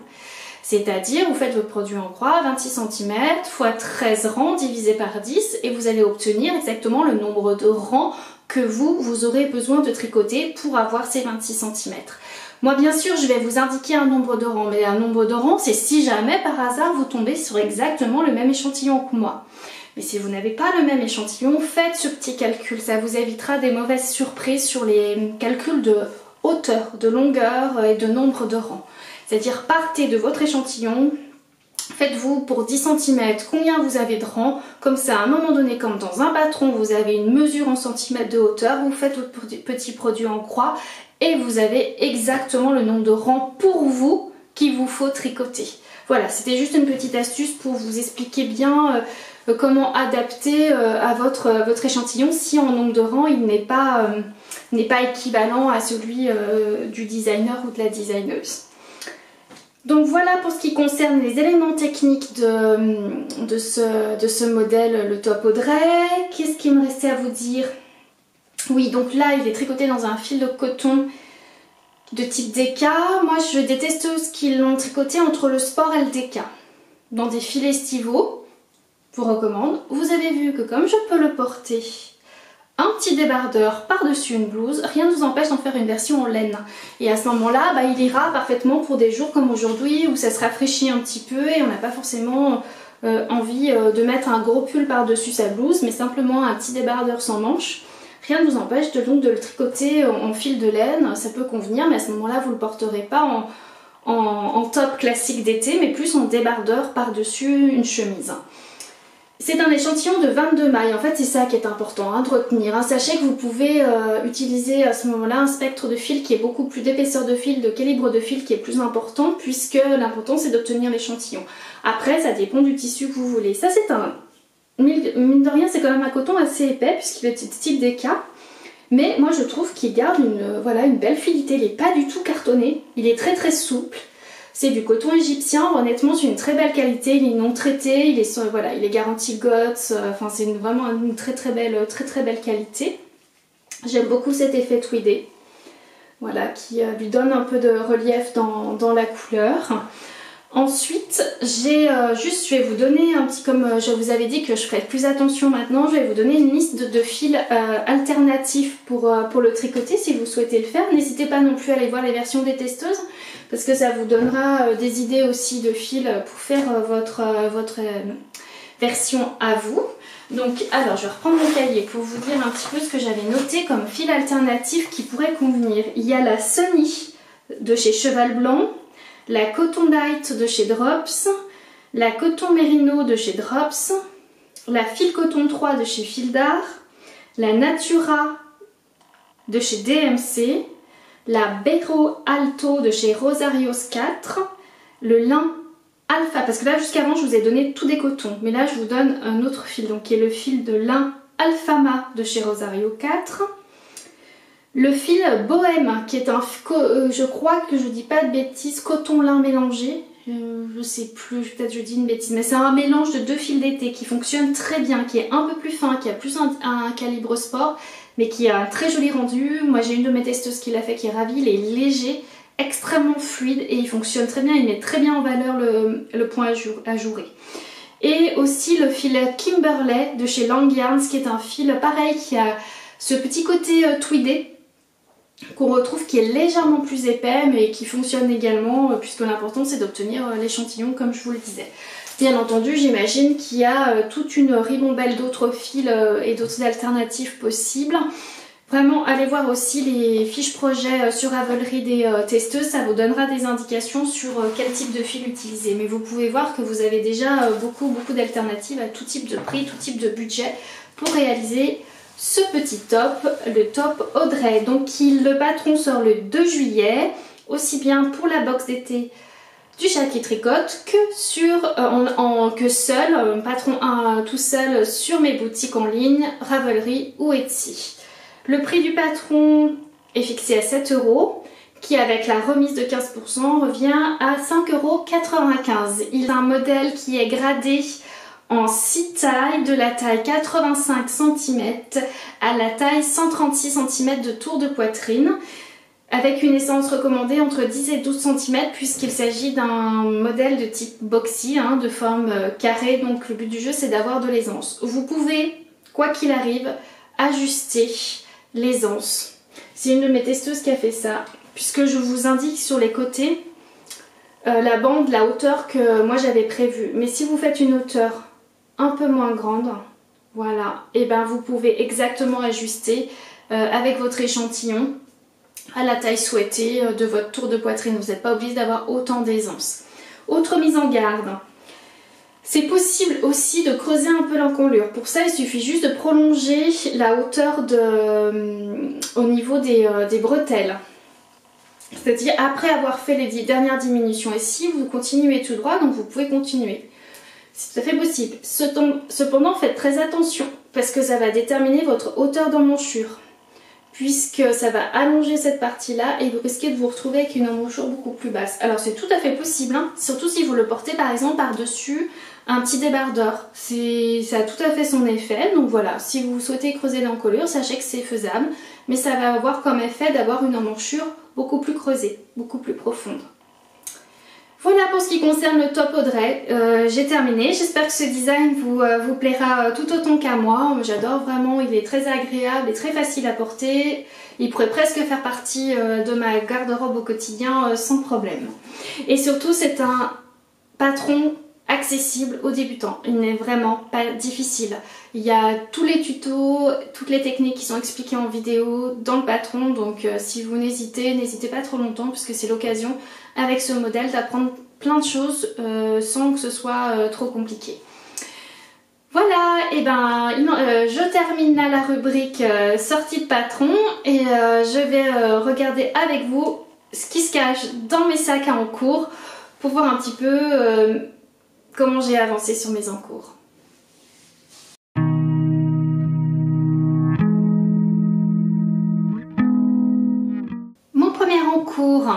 C'est-à-dire, vous faites votre produit en croix, 26 cm x 13 rangs divisé par 10 et vous allez obtenir exactement le nombre de rangs que vous aurez besoin de tricoter pour avoir ces 26 cm. Moi, bien sûr, je vais vous indiquer un nombre de rangs, mais un nombre de rangs, c'est si jamais par hasard vous tombez sur exactement le même échantillon que moi. Mais si vous n'avez pas le même échantillon, faites ce petit calcul, ça vous évitera des mauvaises surprises sur les calculs de hauteur, de longueur et de nombre de rangs. C'est-à-dire partez de votre échantillon, faites-vous pour 10 cm combien vous avez de rangs, comme ça à un moment donné comme dans un patron vous avez une mesure en centimètres de hauteur, vous faites votre petit produit en croix et vous avez exactement le nombre de rangs pour vous qu'il vous faut tricoter. Voilà, c'était juste une petite astuce pour vous expliquer bien comment adapter à votre échantillon si en nombre de rangs il n'est pas équivalent à celui du designer ou de la designeuse. Donc voilà pour ce qui concerne les éléments techniques de ce modèle, le top Audrey. Qu'est-ce qu'il me restait à vous dire? Oui, donc là il est tricoté dans un fil de coton de type DK. Moi je déteste ceux qui l'ont tricoté entre le sport et le DK. Dans des filets estivaux, je vous recommande. Vous avez vu que comme je peux le porter un petit débardeur par-dessus une blouse, rien ne vous empêche d'en faire une version en laine. Et à ce moment-là, il ira parfaitement pour des jours comme aujourd'hui où ça se rafraîchit un petit peu et on n'a pas forcément envie de mettre un gros pull par-dessus sa blouse, mais simplement un petit débardeur sans manches. Rien ne vous empêche de le tricoter en fil de laine, ça peut convenir, mais à ce moment-là, vous ne le porterez pas en top classique d'été, mais plus en débardeur par-dessus une chemise. C'est un échantillon de 22 mailles, en fait c'est ça qui est important de retenir. Sachez que vous pouvez utiliser à ce moment-là un spectre de fil qui est beaucoup plus d'épaisseur de fil, de calibre de fil qui est plus important, puisque l'important c'est d'obtenir l'échantillon. Après ça dépend du tissu que vous voulez. Ça c'est mine de rien c'est quand même un coton assez épais puisqu'il est de type DK. Mais moi je trouve qu'il garde une belle filité, il n'est pas du tout cartonné, il est très très souple. C'est du coton égyptien, honnêtement c'est une très belle qualité, il est non traité, il est garanti GOTS, enfin c'est vraiment une très très belle qualité. J'aime beaucoup cet effet tweedé, voilà, qui lui donne un peu de relief dans la couleur. Ensuite, je vais vous donner un petit, comme je vous avais dit que je ferais plus attention maintenant, je vais vous donner une liste de fils alternatifs pour le tricoter si vous souhaitez le faire. N'hésitez pas non plus à aller voir les versions des testeuses parce que ça vous donnera des idées aussi de fils pour faire votre version à vous. Donc, alors je vais reprendre mon cahier pour vous dire un petit peu ce que j'avais noté comme fil alternatif qui pourrait convenir. Il y a la Sunny de chez Cheval Blanc, la Cotton Light de chez Drops, la Coton Merino de chez Drops, la Fil Coton 3 de chez Fil d'Art, la Natura de chez DMC, la Bero Alto de chez Rosarios 4, le lin Alpha, parce que là jusqu'avant je vous ai donné tous des cotons, mais là je vous donne un autre fil, donc qui est le fil de lin Alfama de chez Rosario 4, le fil Bohème, qui est un, je crois que je dis pas de bêtises, coton-lin mélangé, je sais plus, peut-être je dis une bêtise, mais c'est un mélange de deux fils d'été qui fonctionne très bien, qui est un peu plus fin, qui a plus un calibre sport, mais qui a un très joli rendu. Moi j'ai une de mes testeuses qui l'a fait, qui est ravie, il est léger, extrêmement fluide et il fonctionne très bien, il met très bien en valeur le point ajouré. Et aussi le fil Kimberley de chez Lang Yarns, qui est un fil pareil, qui a ce petit côté tweedé, qu'on retrouve, qui est légèrement plus épais mais qui fonctionne également puisque l'important c'est d'obtenir l'échantillon comme je vous le disais. Bien entendu j'imagine qu'il y a toute une ribambelle d'autres fils et d'autres alternatives possibles. Vraiment, allez voir aussi les fiches projets sur Ravelry des testeuses, ça vous donnera des indications sur quel type de fil utiliser. Mais vous pouvez voir que vous avez déjà beaucoup d'alternatives à tout type de prix, tout type de budget pour réaliser ce petit top, le top Audrey. Donc le patron sort le 2 juillet, aussi bien pour la box d'été du chat qui tricote que seul, patron tout seul sur mes boutiques en ligne, Ravelry ou Etsy. Le prix du patron est fixé à 7 €, qui avec la remise de 15% revient à 5,95 €. Il a un modèle qui est gradé en 6 tailles, de la taille 85 cm à la taille 136 cm de tour de poitrine, avec une aisance recommandée entre 10 et 12 cm puisqu'il s'agit d'un modèle de type boxy, de forme carrée, donc le but du jeu c'est d'avoir de l'aisance. Vous pouvez, quoi qu'il arrive, ajuster l'aisance. C'est une de mes testeuses qui a fait ça, puisque je vous indique sur les côtés la bande, la hauteur que moi j'avais prévue. Mais si vous faites une hauteur un peu moins grande, voilà, et ben vous pouvez exactement ajuster avec votre échantillon à la taille souhaitée de votre tour de poitrine. Vous n'êtes pas obligé d'avoir autant d'aisance. Autre mise en garde. C'est possible aussi de creuser un peu l'encolure. Pour ça, il suffit juste de prolonger la hauteur au niveau des bretelles. C'est-à-dire après avoir fait les dernières diminutions. Et si vous continuez tout droit, donc vous pouvez continuer. C'est tout à fait possible. Cependant, faites très attention parce que ça va déterminer votre hauteur d'emmanchure. Puisque ça va allonger cette partie-là et vous risquez de vous retrouver avec une emmanchure beaucoup plus basse. Alors c'est tout à fait possible, surtout si vous le portez par exemple par-dessus un petit débardeur. Ça a tout à fait son effet, donc voilà, si vous souhaitez creuser l'encolure, sachez que c'est faisable, mais ça va avoir comme effet d'avoir une emmanchure beaucoup plus creusée, beaucoup plus profonde. Voilà pour ce qui concerne le top Audrey, j'ai terminé. J'espère que ce design vous plaira tout autant qu'à moi. J'adore vraiment, il est très agréable et très facile à porter. Il pourrait presque faire partie de ma garde-robe au quotidien sans problème. Et surtout, c'est un patron accessible aux débutants. Il n'est vraiment pas difficile. Il y a tous les tutos, toutes les techniques qui sont expliquées en vidéo dans le patron. Donc si vous n'hésitez pas trop longtemps puisque c'est l'occasion avec ce modèle d'apprendre plein de choses sans que ce soit trop compliqué. Voilà, et ben je termine là la rubrique sortie de patron et je vais regarder avec vous ce qui se cache dans mes sacs à encours pour voir un petit peu comment j'ai avancé sur mes encours. Mon premier encours,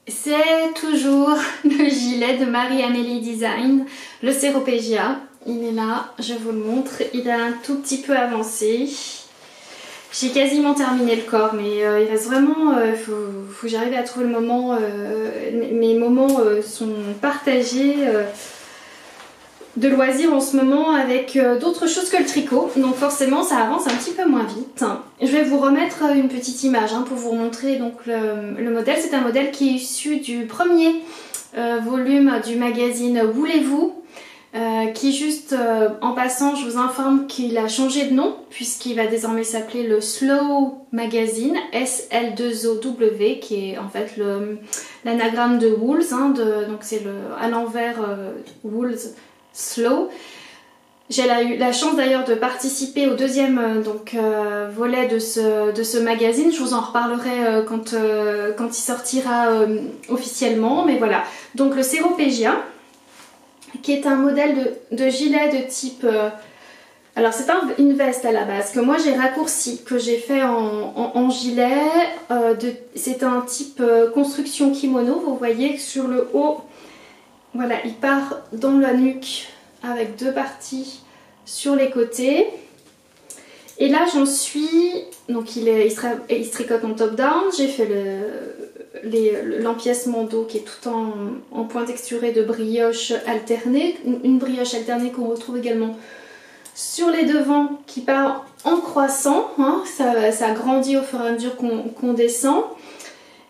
c'est toujours le gilet de Marie-Amélie Design, le Seropegia. Il est là, je vous le montre, il a un tout petit peu avancé. J'ai quasiment terminé le corps, mais il reste vraiment, faut que j'arrive à trouver le moment, mes moments sont partagés de loisirs en ce moment avec d'autres choses que le tricot, donc forcément ça avance un petit peu moins vite. Je vais vous remettre une petite image pour vous montrer donc le modèle. C'est un modèle qui est issu du premier volume du magazine Voulez-vous, qui juste en passant je vous informe qu'il a changé de nom puisqu'il va désormais s'appeler le Slow Magazine, SL2OW, qui est en fait l'anagramme de Wools, donc c'est à l'envers Wools Slow. J'ai eu la chance d'ailleurs de participer au deuxième volet de ce magazine. Je vous en reparlerai quand il sortira officiellement. Mais voilà, donc le Seropegia, qui est un modèle de gilet de type... alors c'est pas une veste à la base, que moi j'ai raccourci, que j'ai fait en gilet. C'est un type construction kimono. Vous voyez que sur le haut, voilà, il part dans la nuque avec deux parties sur les côtés. Et là j'en suis, donc il se tricote en top down. J'ai fait l'empiècement dos qui est tout en point texturé de brioche alternée. Une brioche alternée qu'on retrouve également sur les devants qui part en croissant. Ça grandit au fur et à mesure qu'on descend.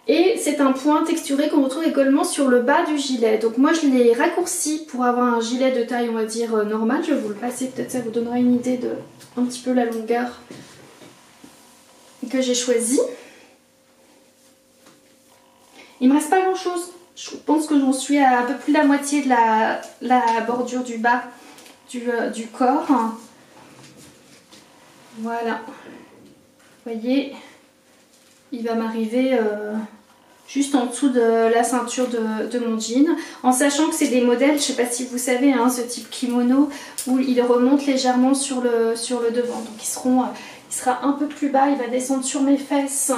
Et c'est un point texturé qu'on retrouve également sur le bas du gilet. Donc moi je l'ai raccourci pour avoir un gilet de taille on va dire normale. Je vais vous le passer, peut-être ça vous donnera une idée de un petit peu la longueur que j'ai choisi. Il me reste pas grand chose. Je pense que j'en suis à un peu plus de la moitié de la bordure du bas du corps. Voilà. Vous voyez, il va m'arriver juste en dessous de la ceinture de mon jean. En sachant que c'est des modèles, je ne sais pas si vous savez, hein, ce type kimono, où il remonte légèrement sur le devant. Donc il sera un peu plus bas, il va descendre sur mes fesses.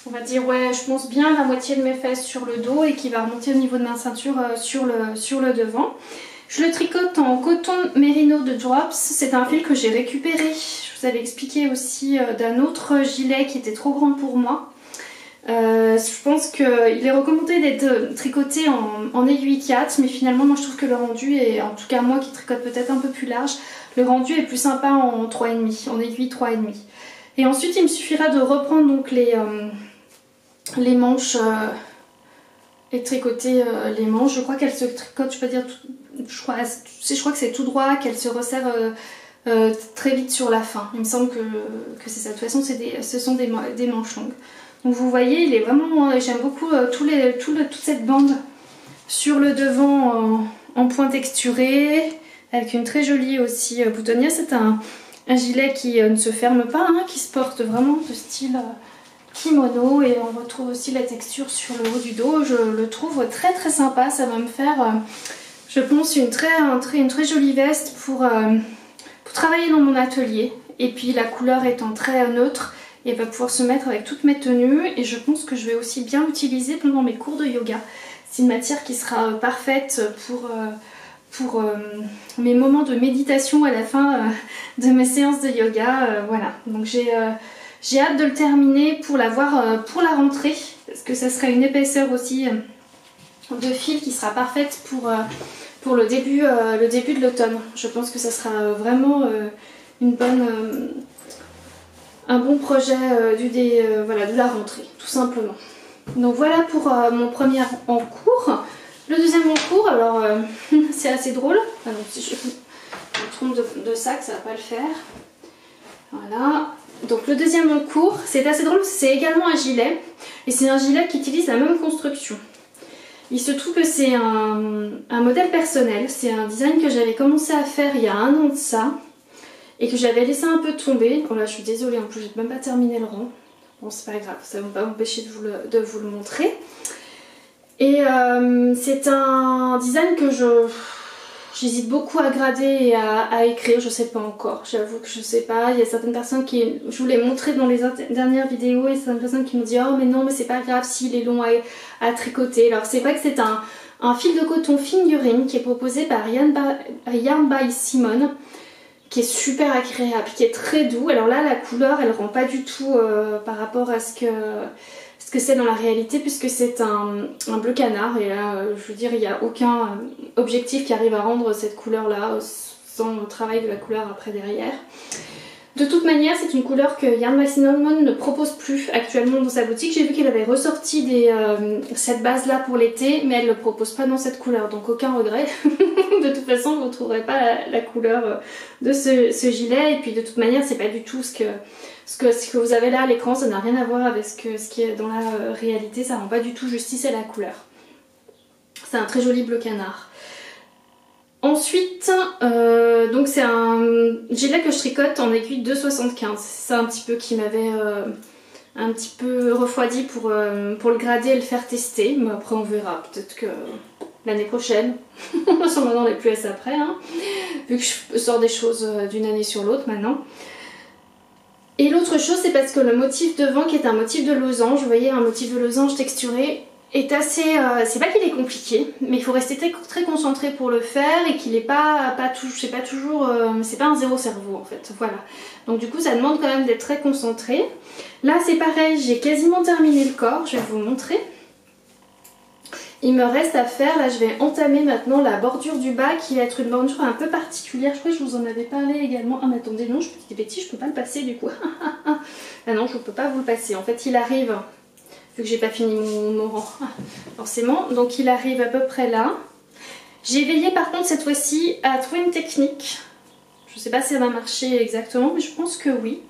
On va dire, ouais, je pense bien la moitié de mes fesses sur le dos et qui va remonter au niveau de ma ceinture sur le devant. Je le tricote en coton mérino de Drops. C'est un fil que j'ai récupéré. Je vous avais expliqué aussi d'un autre gilet qui était trop grand pour moi. Je pense qu'il est recommandé d'être tricoté en aiguille 4, mais finalement moi je trouve que le rendu est, en tout cas moi qui tricote peut-être un peu plus large, le rendu est plus sympa en 3,5, en aiguille 3,5. Et ensuite il me suffira de reprendre donc les manches et tricoter les manches. Je crois qu'elles se tricotent, je peux dire, je crois que c'est tout droit, qu'elles se resserrent très vite sur la fin. Il me semble que c'est ça. De toute façon ce sont des manches longues. Donc vous voyez, il est vraiment, j'aime beaucoup toute cette bande sur le devant en point texturé, avec une très jolie aussi boutonnière. C'est un gilet qui ne se ferme pas, hein, qui se porte vraiment de style kimono, et on retrouve aussi la texture sur le haut du dos. Je le trouve très très sympa. Ça va me faire, je pense, une très jolie veste pour travailler dans mon atelier. Et puis la couleur étant très neutre, et va pouvoir se mettre avec toutes mes tenues, et je pense que je vais aussi bien l'utiliser pendant mes cours de yoga. C'est une matière qui sera parfaite pour mes moments de méditation à la fin de mes séances de yoga. Voilà, donc j'ai hâte de le terminer pour l'avoir pour la rentrée, parce que ça sera une épaisseur aussi de fil qui sera parfaite pour le début de l'automne. Je pense que ça sera vraiment un bon projet voilà, de la rentrée, tout simplement. Donc voilà pour mon premier en cours. Le deuxième en cours, alors c'est assez drôle. Alors, si je me trompe de sac, ça va pas le faire. Voilà. Donc le deuxième en cours, c'est assez drôle, c'est également un gilet. Et c'est un gilet qui utilise la même construction. Il se trouve que c'est un modèle personnel. C'est un design que j'avais commencé à faire il y a 1 an de ça, et que j'avais laissé un peu tomber. Oh là, je suis désolée, en plus j'ai même pas terminé le rang. Bon, c'est pas grave, ça ne va pas m'empêcher de vous le montrer. Et c'est un design que j'hésite beaucoup à grader et à écrire. Je sais pas encore, j'avoue que je sais pas. Il y a certaines personnes qui, je vous l'ai montré dans les dernières vidéos, et certaines personnes qui m'ont dit oh mais non, mais c'est pas grave s'il est long à tricoter. Alors c'est vrai que c'est un fil de coton fingering qui est proposé par Yarn by Simone, qui est super agréable, qui est très doux. Alors là, la couleur, elle rend pas du tout par rapport à ce que c'est dans la réalité, puisque c'est un bleu canard. Et là, je veux dire, il n'y a aucun objectif qui arrive à rendre cette couleur-là sans le travail de la couleur après derrière. De toute manière, c'est une couleur que Yarn by Simone ne propose plus actuellement dans sa boutique. J'ai vu qu'elle avait ressorti cette base-là pour l'été, mais elle ne le propose pas dans cette couleur, donc aucun regret. De toute façon, vous ne trouverez pas la couleur de ce gilet, et puis de toute manière, c'est pas du tout ce que vous avez là à l'écran, ça n'a rien à voir avec ce qui est dans la réalité, ça rend pas du tout justice à la couleur. C'est un très joli bleu canard. Ensuite, donc c'est un gilet que je tricote en aiguille 2,75. C'est ça un petit peu qui m'avait un petit peu refroidi pour le grader et le faire tester. Mais après on verra, peut-être que l'année prochaine, on s'en va dans les plus après, hein, vu que je sors des choses d'une année sur l'autre maintenant. Et l'autre chose, c'est parce que le motif devant, qui est un motif de losange, vous voyez, un motif de losange texturé, est assez... c'est pas qu'il est compliqué, mais il faut rester très concentré pour le faire, et qu'il est c'est pas toujours... c'est pas un zéro cerveau en fait, voilà. Donc du coup ça demande quand même d'être très concentré. Là c'est pareil, j'ai quasiment terminé le corps, je vais vous montrer. Il me reste à faire, là je vais entamer maintenant la bordure du bas, qui va être une bordure un peu particulière. Je crois que je vous en avais parlé également. Ah mais attendez, non, je dis des bêtises, je peux pas le passer du coup. Ah non, je peux pas vous le passer. En fait il arrive, vu que j'ai pas fini mon rang, forcément. Donc il arrive à peu près là. J'ai veillé par contre cette fois-ci à trouver une technique. Je sais pas si ça va marcher exactement, mais je pense que oui.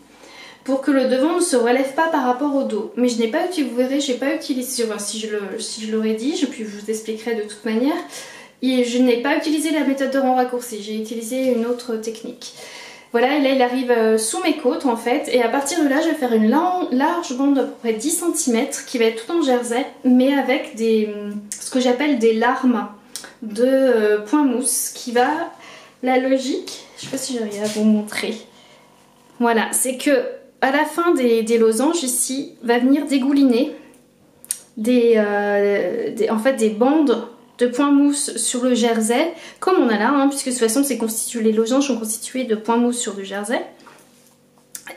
pour que le devant ne se relève pas par rapport au dos. Mais je n'ai pas utilisé, vous verrez, j'ai pas utilisé, enfin, si je l'aurais dit, puis je vous expliquerai de toute manière, et je n'ai pas utilisé la méthode de rang raccourci, j'ai utilisé une autre technique. Voilà, et là il arrive sous mes côtes en fait, et à partir de là je vais faire une large bande d'à peu près 10 cm qui va être tout en jersey, mais avec ce que j'appelle des larmes de point mousse, qui va, la logique, je sais pas si j'arrive à vous montrer, voilà, c'est que à la fin des losanges ici, va venir dégouliner en fait des bandes de points mousse sur le jersey, comme on a là, hein, puisque de toute façon les losanges sont constitués de points mousse sur du jersey.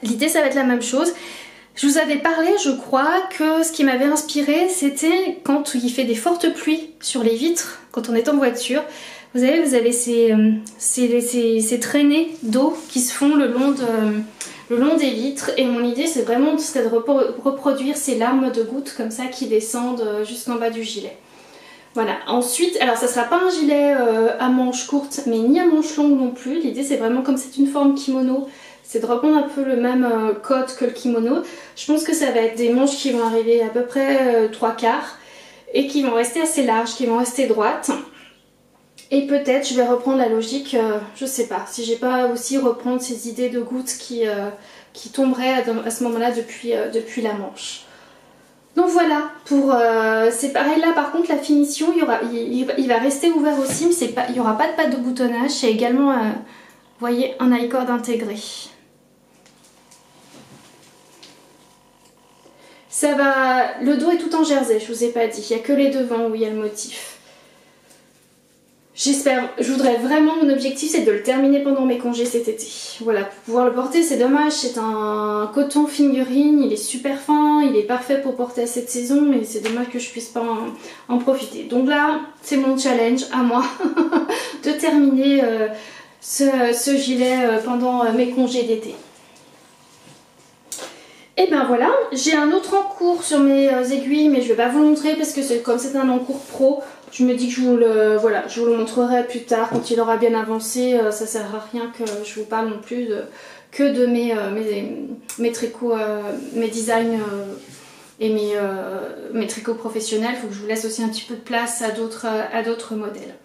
L'idée ça va être la même chose. Je vous avais parlé, je crois, que ce qui m'avait inspiré, c'était quand il fait des fortes pluies sur les vitres, quand on est en voiture. Vous avez ces traînées d'eau qui se font le long des vitres, et mon idée c'est vraiment de reproduire ces larmes de gouttes comme ça qui descendent jusqu'en bas du gilet. Voilà, ensuite, alors ça sera pas un gilet à manches courtes mais ni à manches longues non plus, l'idée c'est vraiment, comme c'est une forme kimono, c'est de reprendre un peu le même code que le kimono. Je pense que ça va être des manches qui vont arriver à peu près 3/4 et qui vont rester assez larges, qui vont rester droites. Et peut-être je vais reprendre la logique, je sais pas, si j'ai pas aussi reprendre ces idées de gouttes qui tomberaient à ce moment-là depuis la manche. Donc voilà, c'est pareil là, par contre la finition, il va rester ouvert aussi, mais il n'y aura pas de patte de boutonnage, c'est également, vous voyez, un I-cord intégré. Ça va, le dos est tout en jersey, je vous ai pas dit, il n'y a que les devants où il y a le motif. J'espère, je voudrais vraiment, mon objectif c'est de le terminer pendant mes congés cet été. Voilà, pour pouvoir le porter, c'est dommage, c'est un coton figurine, il est super fin, il est parfait pour porter à cette saison, mais c'est dommage que je puisse pas en profiter. Donc là, c'est mon challenge à moi de terminer ce gilet pendant mes congés d'été. Et ben voilà, j'ai un autre encours sur mes aiguilles, mais je vais pas vous le montrer parce que comme c'est un encours pro, je me dis que je vous le montrerai plus tard quand il aura bien avancé. Ça sert à rien que je vous parle non plus que de mes tricots, mes designs et mes tricots professionnels. Il faut que je vous laisse aussi un petit peu de place à d'autres modèles.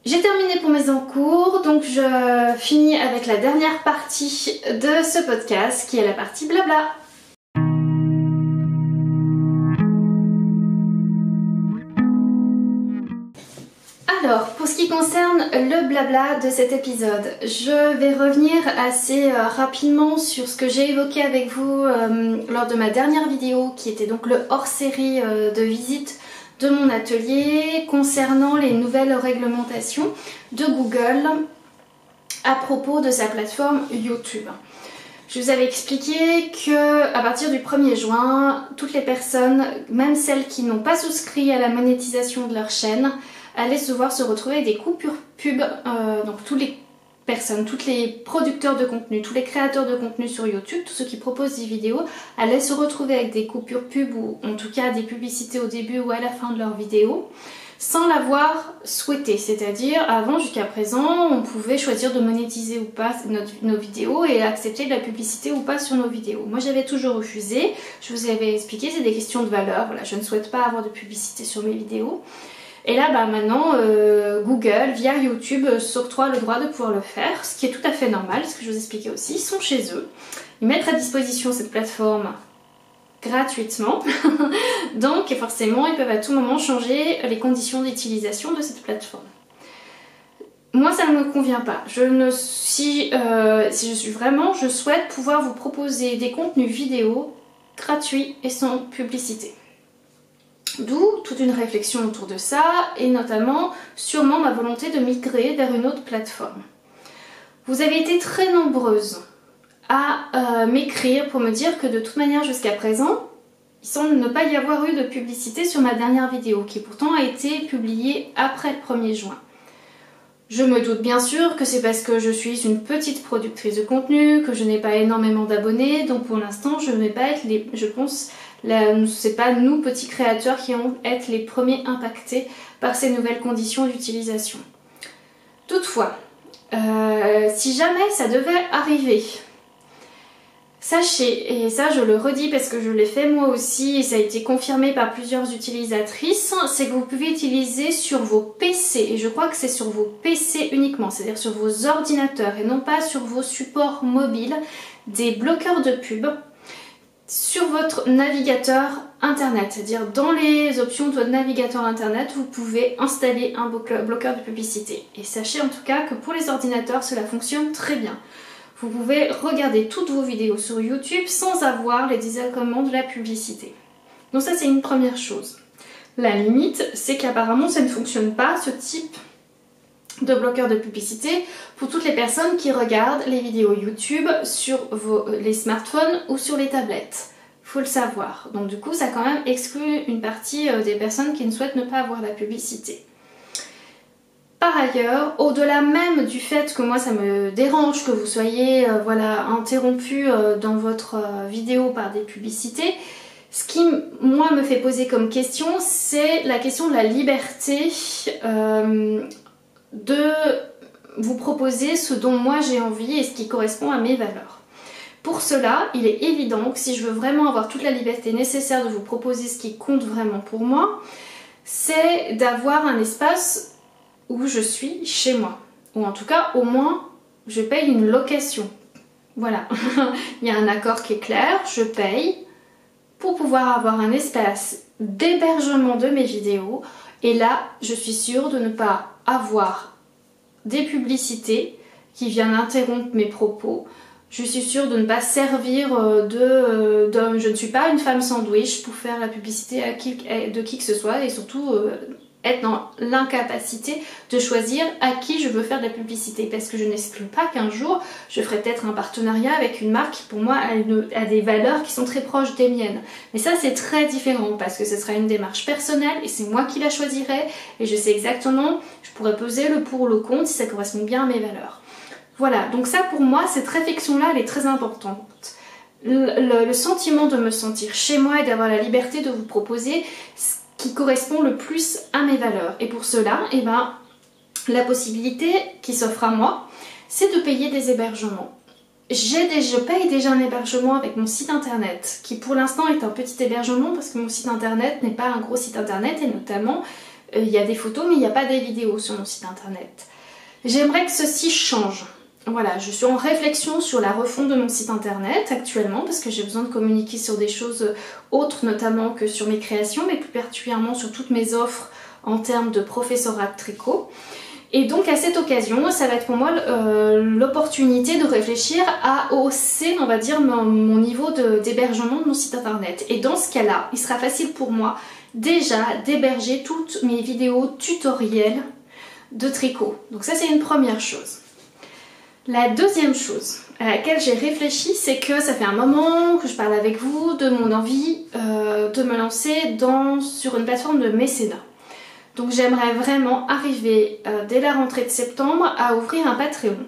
J'ai terminé pour mes encours, donc je finis avec la dernière partie de ce podcast qui est la partie blabla. Alors, pour ce qui concerne le blabla de cet épisode, je vais revenir assez rapidement sur ce que j'ai évoqué avec vous lors de ma dernière vidéo, qui était donc le hors-série de visite de mon atelier concernant les nouvelles réglementations de Google à propos de sa plateforme YouTube. Je vous avais expliqué que à partir du 1er juin, toutes les personnes, même celles qui n'ont pas souscrit à la monétisation de leur chaîne, allaient devoir se retrouver avec des coupures pub, donc toutes les personnes, tous les producteurs de contenu, tous les créateurs de contenu sur YouTube, tous ceux qui proposent des vidéos, allaient se retrouver avec des coupures pub ou en tout cas des publicités au début ou à la fin de leur vidéo, sans l'avoir souhaité. C'est-à-dire, avant, jusqu'à présent, on pouvait choisir de monétiser ou pas nos vidéos et accepter de la publicité ou pas sur nos vidéos. Moi, j'avais toujours refusé. Je vous avais expliqué, c'est des questions de valeur. Voilà, je ne souhaite pas avoir de publicité sur mes vidéos. Et là, maintenant, Google, via YouTube, s'octroie le droit de pouvoir le faire, ce qui est tout à fait normal, ce que je vous expliquais aussi. Ils sont chez eux. Ils mettent à disposition cette plateforme gratuitement. Donc, forcément, ils peuvent à tout moment changer les conditions d'utilisation de cette plateforme. Moi, ça ne me convient pas. Je souhaite pouvoir vous proposer des contenus vidéo gratuits et sans publicité. D'où toute une réflexion autour de ça, et notamment sûrement ma volonté de migrer vers une autre plateforme. Vous avez été très nombreuses à m'écrire pour me dire que de toute manière jusqu'à présent, il semble ne pas y avoir eu de publicité sur ma dernière vidéo, qui pourtant a été publiée après le 1er juin. Je me doute bien sûr que c'est parce que je suis une petite productrice de contenu, que je n'ai pas énormément d'abonnés, donc pour l'instant je ne vais pas être c'est pas nous petits créateurs qui vont être les premiers impactés par ces nouvelles conditions d'utilisation. Toutefois, si jamais ça devait arriver, Sachez, et ça je le redis parce que je l'ai fait moi aussi et ça a été confirmé par plusieurs utilisatrices, c'est que vous pouvez utiliser sur vos PC, et je crois que c'est sur vos PC uniquement, c'est-à-dire sur vos ordinateurs et non pas sur vos supports mobiles, des bloqueurs de pub sur votre navigateur internet, c'est-à-dire dans les options de votre navigateur internet, vous pouvez installer un bloqueur de publicité. Et sachez en tout cas que pour les ordinateurs, cela fonctionne très bien. Vous pouvez regarder toutes vos vidéos sur YouTube sans avoir les désagréments de la publicité. Donc ça c'est une première chose. La limite, c'est qu'apparemment ça ne fonctionne pas, ce type de bloqueur de publicité, pour toutes les personnes qui regardent les vidéos YouTube sur les smartphones ou sur les tablettes. Faut le savoir. Donc du coup ça quand même exclut une partie des personnes qui ne souhaitent ne pas avoir la publicité. Par ailleurs, au-delà même du fait que moi ça me dérange que vous soyez voilà, interrompu dans votre vidéo par des publicités, ce qui moi me fait poser comme question, c'est la question de la liberté de vous proposer ce dont moi j'ai envie et ce qui correspond à mes valeurs. Pour cela, il est évident que si je veux vraiment avoir toute la liberté nécessaire de vous proposer ce qui compte vraiment pour moi, c'est d'avoir un espace où je suis chez moi. Ou en tout cas, au moins, je paye une location. Voilà, il y a un accord qui est clair, je paye pour pouvoir avoir un espace d'hébergement de mes vidéos. Et là, je suis sûre de ne pas avoir des publicités qui viennent interrompre mes propos. Je suis sûre de ne pas servir je ne suis pas une femme sandwich pour faire la publicité de qui que ce soit et surtout être dans l'incapacité de choisir à qui je veux faire de la publicité, parce que je n'exclus pas qu'un jour je ferai peut-être un partenariat avec une marque qui pour moi a des valeurs qui sont très proches des miennes. Mais ça c'est très différent parce que ce sera une démarche personnelle et c'est moi qui la choisirai et je sais exactement, je pourrais peser le pour ou le contre si ça correspond bien à mes valeurs. Voilà, donc ça pour moi cette réflexion-là elle est très importante. Le sentiment de me sentir chez moi et d'avoir la liberté de vous proposer qui correspond le plus à mes valeurs. Et pour cela, eh ben, la possibilité qui s'offre à moi, c'est de payer des hébergements. Je paye déjà un hébergement avec mon site internet, qui pour l'instant est un petit hébergement parce que mon site internet n'est pas un gros site internet et notamment il y a des photos mais il n'y a pas des vidéos sur mon site internet. J'aimerais que ceci change. Voilà, je suis en réflexion sur la refonte de mon site internet actuellement parce que j'ai besoin de communiquer sur des choses autres notamment que sur mes créations, mais plus particulièrement sur toutes mes offres en termes de professorat de tricot. Et donc à cette occasion, ça va être pour moi l'opportunité de réfléchir à hausser, on va dire, mon niveau d'hébergement de mon site internet. Et dans ce cas-là, il sera facile pour moi déjà d'héberger toutes mes vidéos tutoriels de tricot. Donc ça c'est une première chose. La deuxième chose à laquelle j'ai réfléchi, c'est que ça fait un moment que je parle avec vous de mon envie de me lancer sur une plateforme de mécénat. Donc j'aimerais vraiment arriver dès la rentrée de septembre à ouvrir un Patreon.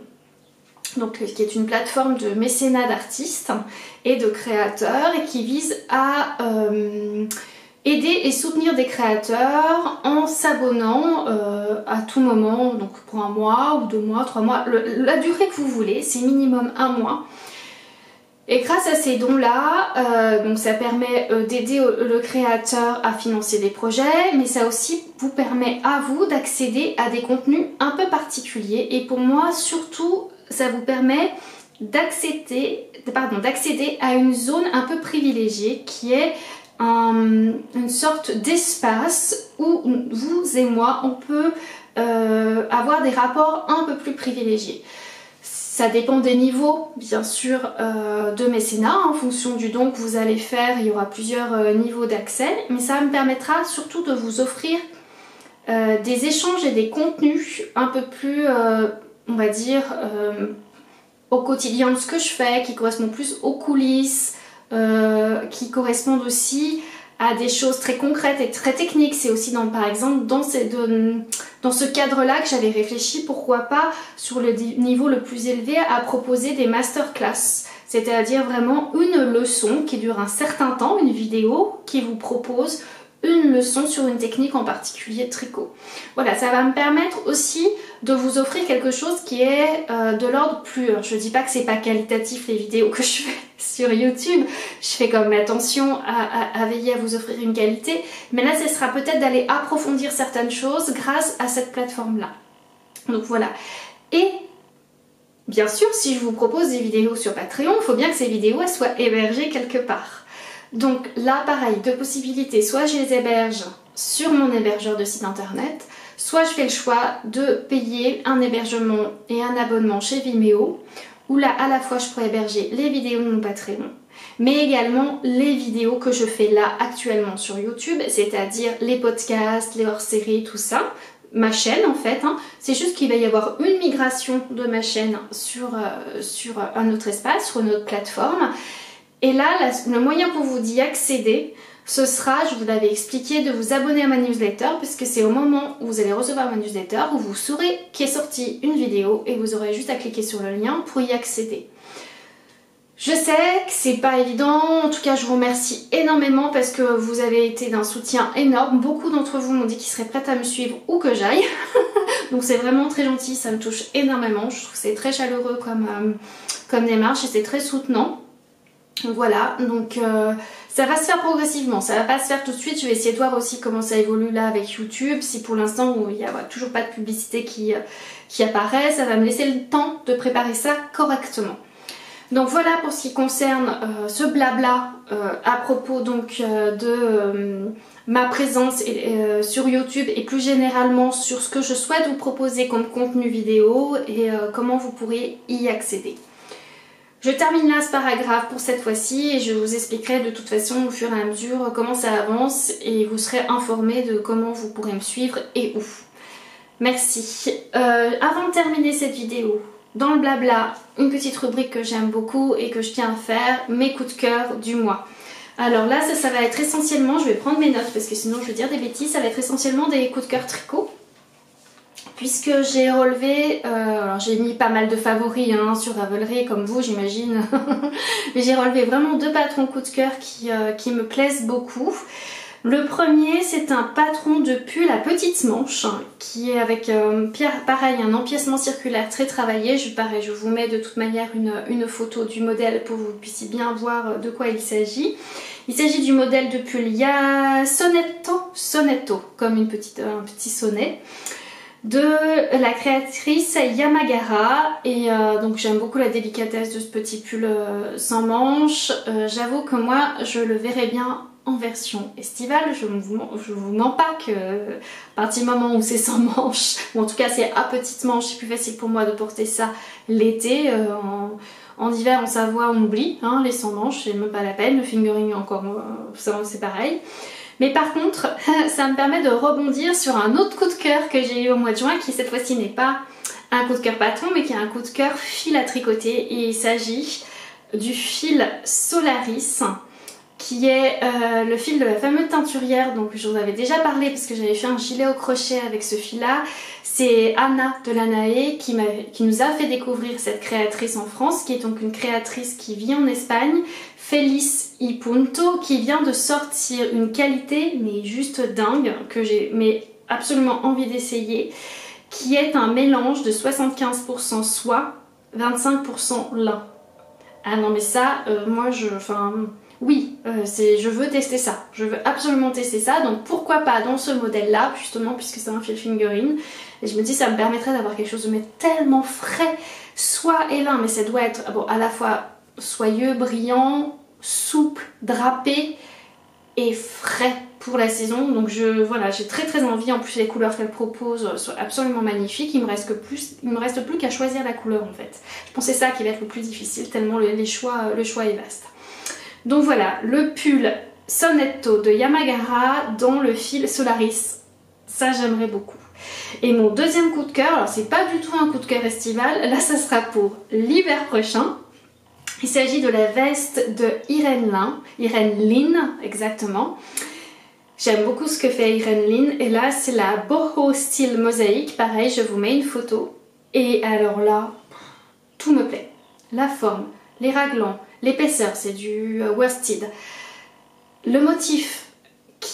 Donc, qui est une plateforme de mécénat d'artistes et de créateurs et qui vise à aider et soutenir des créateurs en s'abonnant à tout moment, donc pour 1 mois ou 2 mois, 3 mois, la durée que vous voulez, c'est minimum 1 mois. Et grâce à ces dons-là, donc ça permet d'aider le créateur à financer des projets, mais ça aussi vous permet à vous d'accéder à des contenus un peu particuliers. Et pour moi, surtout, ça vous permet d'accéder à une zone un peu privilégiée qui est une sorte d'espace où vous et moi on peut avoir des rapports un peu plus privilégiés. Ça dépend des niveaux bien sûr de mécénat, en fonction du don que vous allez faire il y aura plusieurs niveaux d'accès, mais ça me permettra surtout de vous offrir des échanges et des contenus un peu plus on va dire au quotidien de ce que je fais, qui correspond plus aux coulisses, qui correspondent aussi à des choses très concrètes et très techniques. C'est aussi par exemple dans ce cadre-là que j'avais réfléchi, pourquoi pas sur le niveau le plus élevé, à proposer des masterclass, c'est-à-dire vraiment une leçon qui dure un certain temps, une vidéo qui vous propose une leçon sur une technique en particulier de tricot. Voilà, ça va me permettre aussi de vous offrir quelque chose qui est de l'ordre plus... Je dis pas que c'est pas qualitatif les vidéos que je fais sur YouTube, je fais quand même attention à veiller à vous offrir une qualité, mais là ce sera peut-être d'aller approfondir certaines choses grâce à cette plateforme-là. Donc voilà. Et bien sûr, si je vous propose des vidéos sur Patreon, il faut bien que ces vidéos elles soient hébergées quelque part. Donc là, pareil, deux possibilités. Soit je les héberge sur mon hébergeur de site internet, soit je fais le choix de payer un hébergement et un abonnement chez Vimeo, où là, à la fois, je pourrais héberger les vidéos de mon Patreon, mais également les vidéos que je fais là actuellement sur YouTube, c'est-à-dire les podcasts, les hors-séries, tout ça. Ma chaîne en fait, hein. C'est juste qu'il va y avoir une migration de ma chaîne sur un autre espace, sur une autre plateforme. Et là, le moyen pour vous d'y accéder, ce sera, je vous l'avais expliqué, de vous abonner à ma newsletter, puisque c'est au moment où vous allez recevoir ma newsletter où vous saurez qu'est sortie une vidéo et vous aurez juste à cliquer sur le lien pour y accéder. Je sais que c'est pas évident, en tout cas je vous remercie énormément parce que vous avez été d'un soutien énorme. Beaucoup d'entre vous m'ont dit qu'ils seraient prêts à me suivre où que j'aille. Donc c'est vraiment très gentil, ça me touche énormément. Je trouve que c'est très chaleureux comme démarche et c'est très soutenant. Voilà, donc ça va se faire progressivement, ça va pas se faire tout de suite. Je vais essayer de voir aussi comment ça évolue là avec YouTube. Si pour l'instant il n'y a toujours pas de publicité qui apparaît, ça va me laisser le temps de préparer ça correctement. Donc voilà pour ce qui concerne ce blabla à propos donc de ma présence sur YouTube et plus généralement sur ce que je souhaite vous proposer comme contenu vidéo et comment vous pourrez y accéder. Je termine là ce paragraphe pour cette fois-ci et je vous expliquerai de toute façon au fur et à mesure comment ça avance et vous serez informés de comment vous pourrez me suivre et où. Merci. Avant de terminer cette vidéo, dans le blabla, une petite rubrique que j'aime beaucoup et que je tiens à faire, mes coups de cœur du mois. Alors là, ça va être essentiellement, je vais prendre mes notes parce que sinon je vais dire des bêtises, ça va être essentiellement des coups de cœur tricot. Puisque j'ai relevé, alors j'ai mis pas mal de favoris hein, sur Ravelry comme vous j'imagine, mais j'ai relevé vraiment deux patrons coup de cœur qui me plaisent beaucoup. Le premier c'est un patron de pull à petite manche qui est avec pareil un empiècement circulaire très travaillé. Pareil, je vous mets de toute manière une photo du modèle pour que vous puissiez bien voir de quoi il s'agit. Il s'agit du modèle de pull Sonetto, comme un petit sonnet, de la créatrice Yamagara et donc j'aime beaucoup la délicatesse de ce petit pull sans manches. J'avoue que moi je le verrais bien en version estivale, je vous mens pas que à partir du moment où c'est sans manches, ou en tout cas c'est à petite manche, c'est plus facile pour moi de porter ça l'été. En hiver en Savoie on oublie hein, les sans manches, c'est même pas la peine, le fingering encore c'est pareil. Mais par contre, ça me permet de rebondir sur un autre coup de cœur que j'ai eu au mois de juin qui cette fois-ci n'est pas un coup de cœur patron mais qui est un coup de cœur fil à tricoter et il s'agit du fil Solaris qui est le fil de la fameuse teinturière, donc je vous avais déjà parlé parce que j'avais fait un gilet au crochet avec ce fil là. C'est Anna de Lanae qui nous a fait découvrir cette créatrice en France, qui est donc une créatrice qui vit en Espagne, Feliz y Punto, qui vient de sortir une qualité mais juste dingue, que j'ai absolument envie d'essayer, qui est un mélange de 75% soie, 25% lin. Ah non mais ça, moi oui, je veux tester ça, je veux absolument tester ça, donc pourquoi pas dans ce modèle là, justement puisque c'est un fil fingering, et je me dis ça me permettrait d'avoir quelque chose de tellement frais, soie et lin, mais ça doit être bon, à la fois soyeux, brillant, souple, drapé et frais pour la saison, donc voilà, j'ai très envie, en plus les couleurs qu'elle propose sont absolument magnifiques, il me reste plus qu'à choisir la couleur en fait. Je pense que c'est ça qui va être le plus difficile, tellement le choix est vaste. Donc voilà, le pull Sonetto de Yamagara dans le fil Solaris, ça j'aimerais beaucoup. Et mon deuxième coup de cœur, alors c'est pas du tout un coup de cœur estival, là ça sera pour l'hiver prochain. Il s'agit de la veste de Irene Lin exactement. J'aime beaucoup ce que fait Irene Lin et là c'est la boho style mosaïque, pareil je vous mets une photo. Et alors là, tout me plaît. La forme, les raglans, l'épaisseur, c'est du worsted. Le motif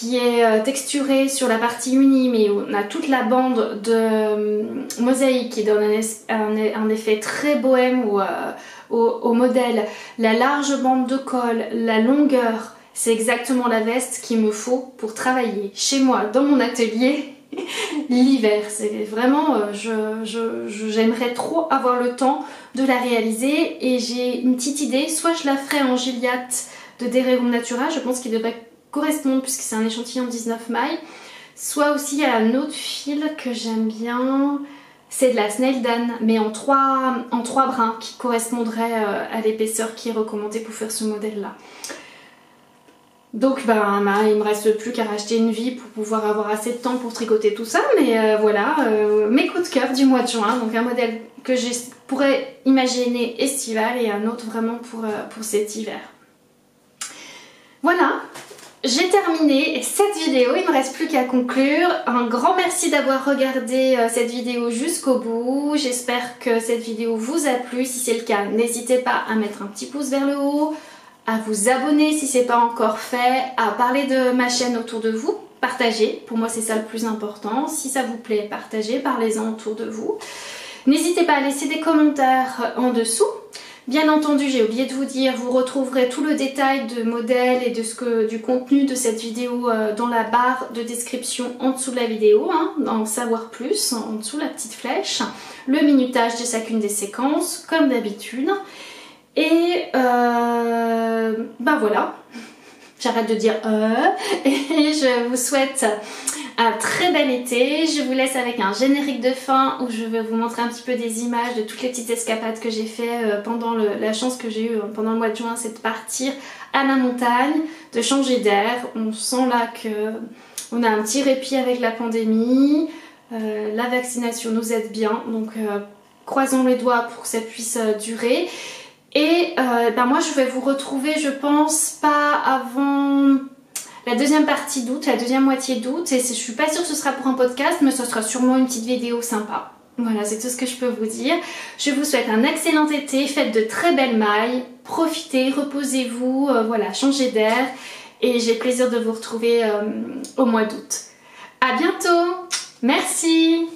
qui est texturé sur la partie unie, mais on a toute la bande de mosaïque qui donne un effet très bohème au modèle. La large bande de col, la longueur, c'est exactement la veste qu'il me faut pour travailler chez moi, dans mon atelier, l'hiver. C'est vraiment, j'aimerais trop avoir le temps de la réaliser et j'ai une petite idée, soit je la ferai en Gilliatt de Dererum Natura, je pense qu'il devrait correspondre puisque c'est un échantillon 19 mailles, soit aussi il y a un autre fil que j'aime bien, c'est de la Snail Dan, mais en trois brins qui correspondrait à l'épaisseur qui est recommandée pour faire ce modèle là. Donc ben, il me reste plus qu'à racheter une vie pour pouvoir avoir assez de temps pour tricoter tout ça, mais voilà, mes coups de cœur du mois de juin, donc un modèle que je pourrais imaginer estival et un autre vraiment pour cet hiver. Voilà, j'ai terminé cette vidéo, il ne me reste plus qu'à conclure. Un grand merci d'avoir regardé cette vidéo jusqu'au bout, j'espère que cette vidéo vous a plu, si c'est le cas n'hésitez pas à mettre un petit pouce vers le haut, à vous abonner si ce n'est pas encore fait, à parler de ma chaîne autour de vous, partagez, pour moi c'est ça le plus important, si ça vous plaît partagez, parlez-en autour de vous. N'hésitez pas à laisser des commentaires en dessous. Bien entendu, j'ai oublié de vous dire, vous retrouverez tout le détail de modèle et du contenu de cette vidéo dans la barre de description en dessous de la vidéo, hein, en savoir plus, en dessous la petite flèche, le minutage de chacune des séquences, comme d'habitude. Et ben voilà, j'arrête de dire et je vous souhaite un très bel été. Je vous laisse avec un générique de fin où je vais vous montrer un petit peu des images de toutes les petites escapades que j'ai fait pendant la chance que j'ai eue pendant le mois de juin, c'est de partir à la montagne, de changer d'air. On sent là qu'on a un petit répit avec la pandémie, la vaccination nous aide bien, donc croisons les doigts pour que ça puisse durer. Et ben moi je vais vous retrouver je pense pas avant la deuxième partie d'août, la deuxième moitié d'août, et je suis pas sûre que ce sera pour un podcast mais ce sera sûrement une petite vidéo sympa. Voilà, c'est tout ce que je peux vous dire. Je vous souhaite un excellent été, faites de très belles mailles, profitez, reposez-vous, voilà, changez d'air et j'ai plaisir de vous retrouver au mois d'août. À bientôt, merci.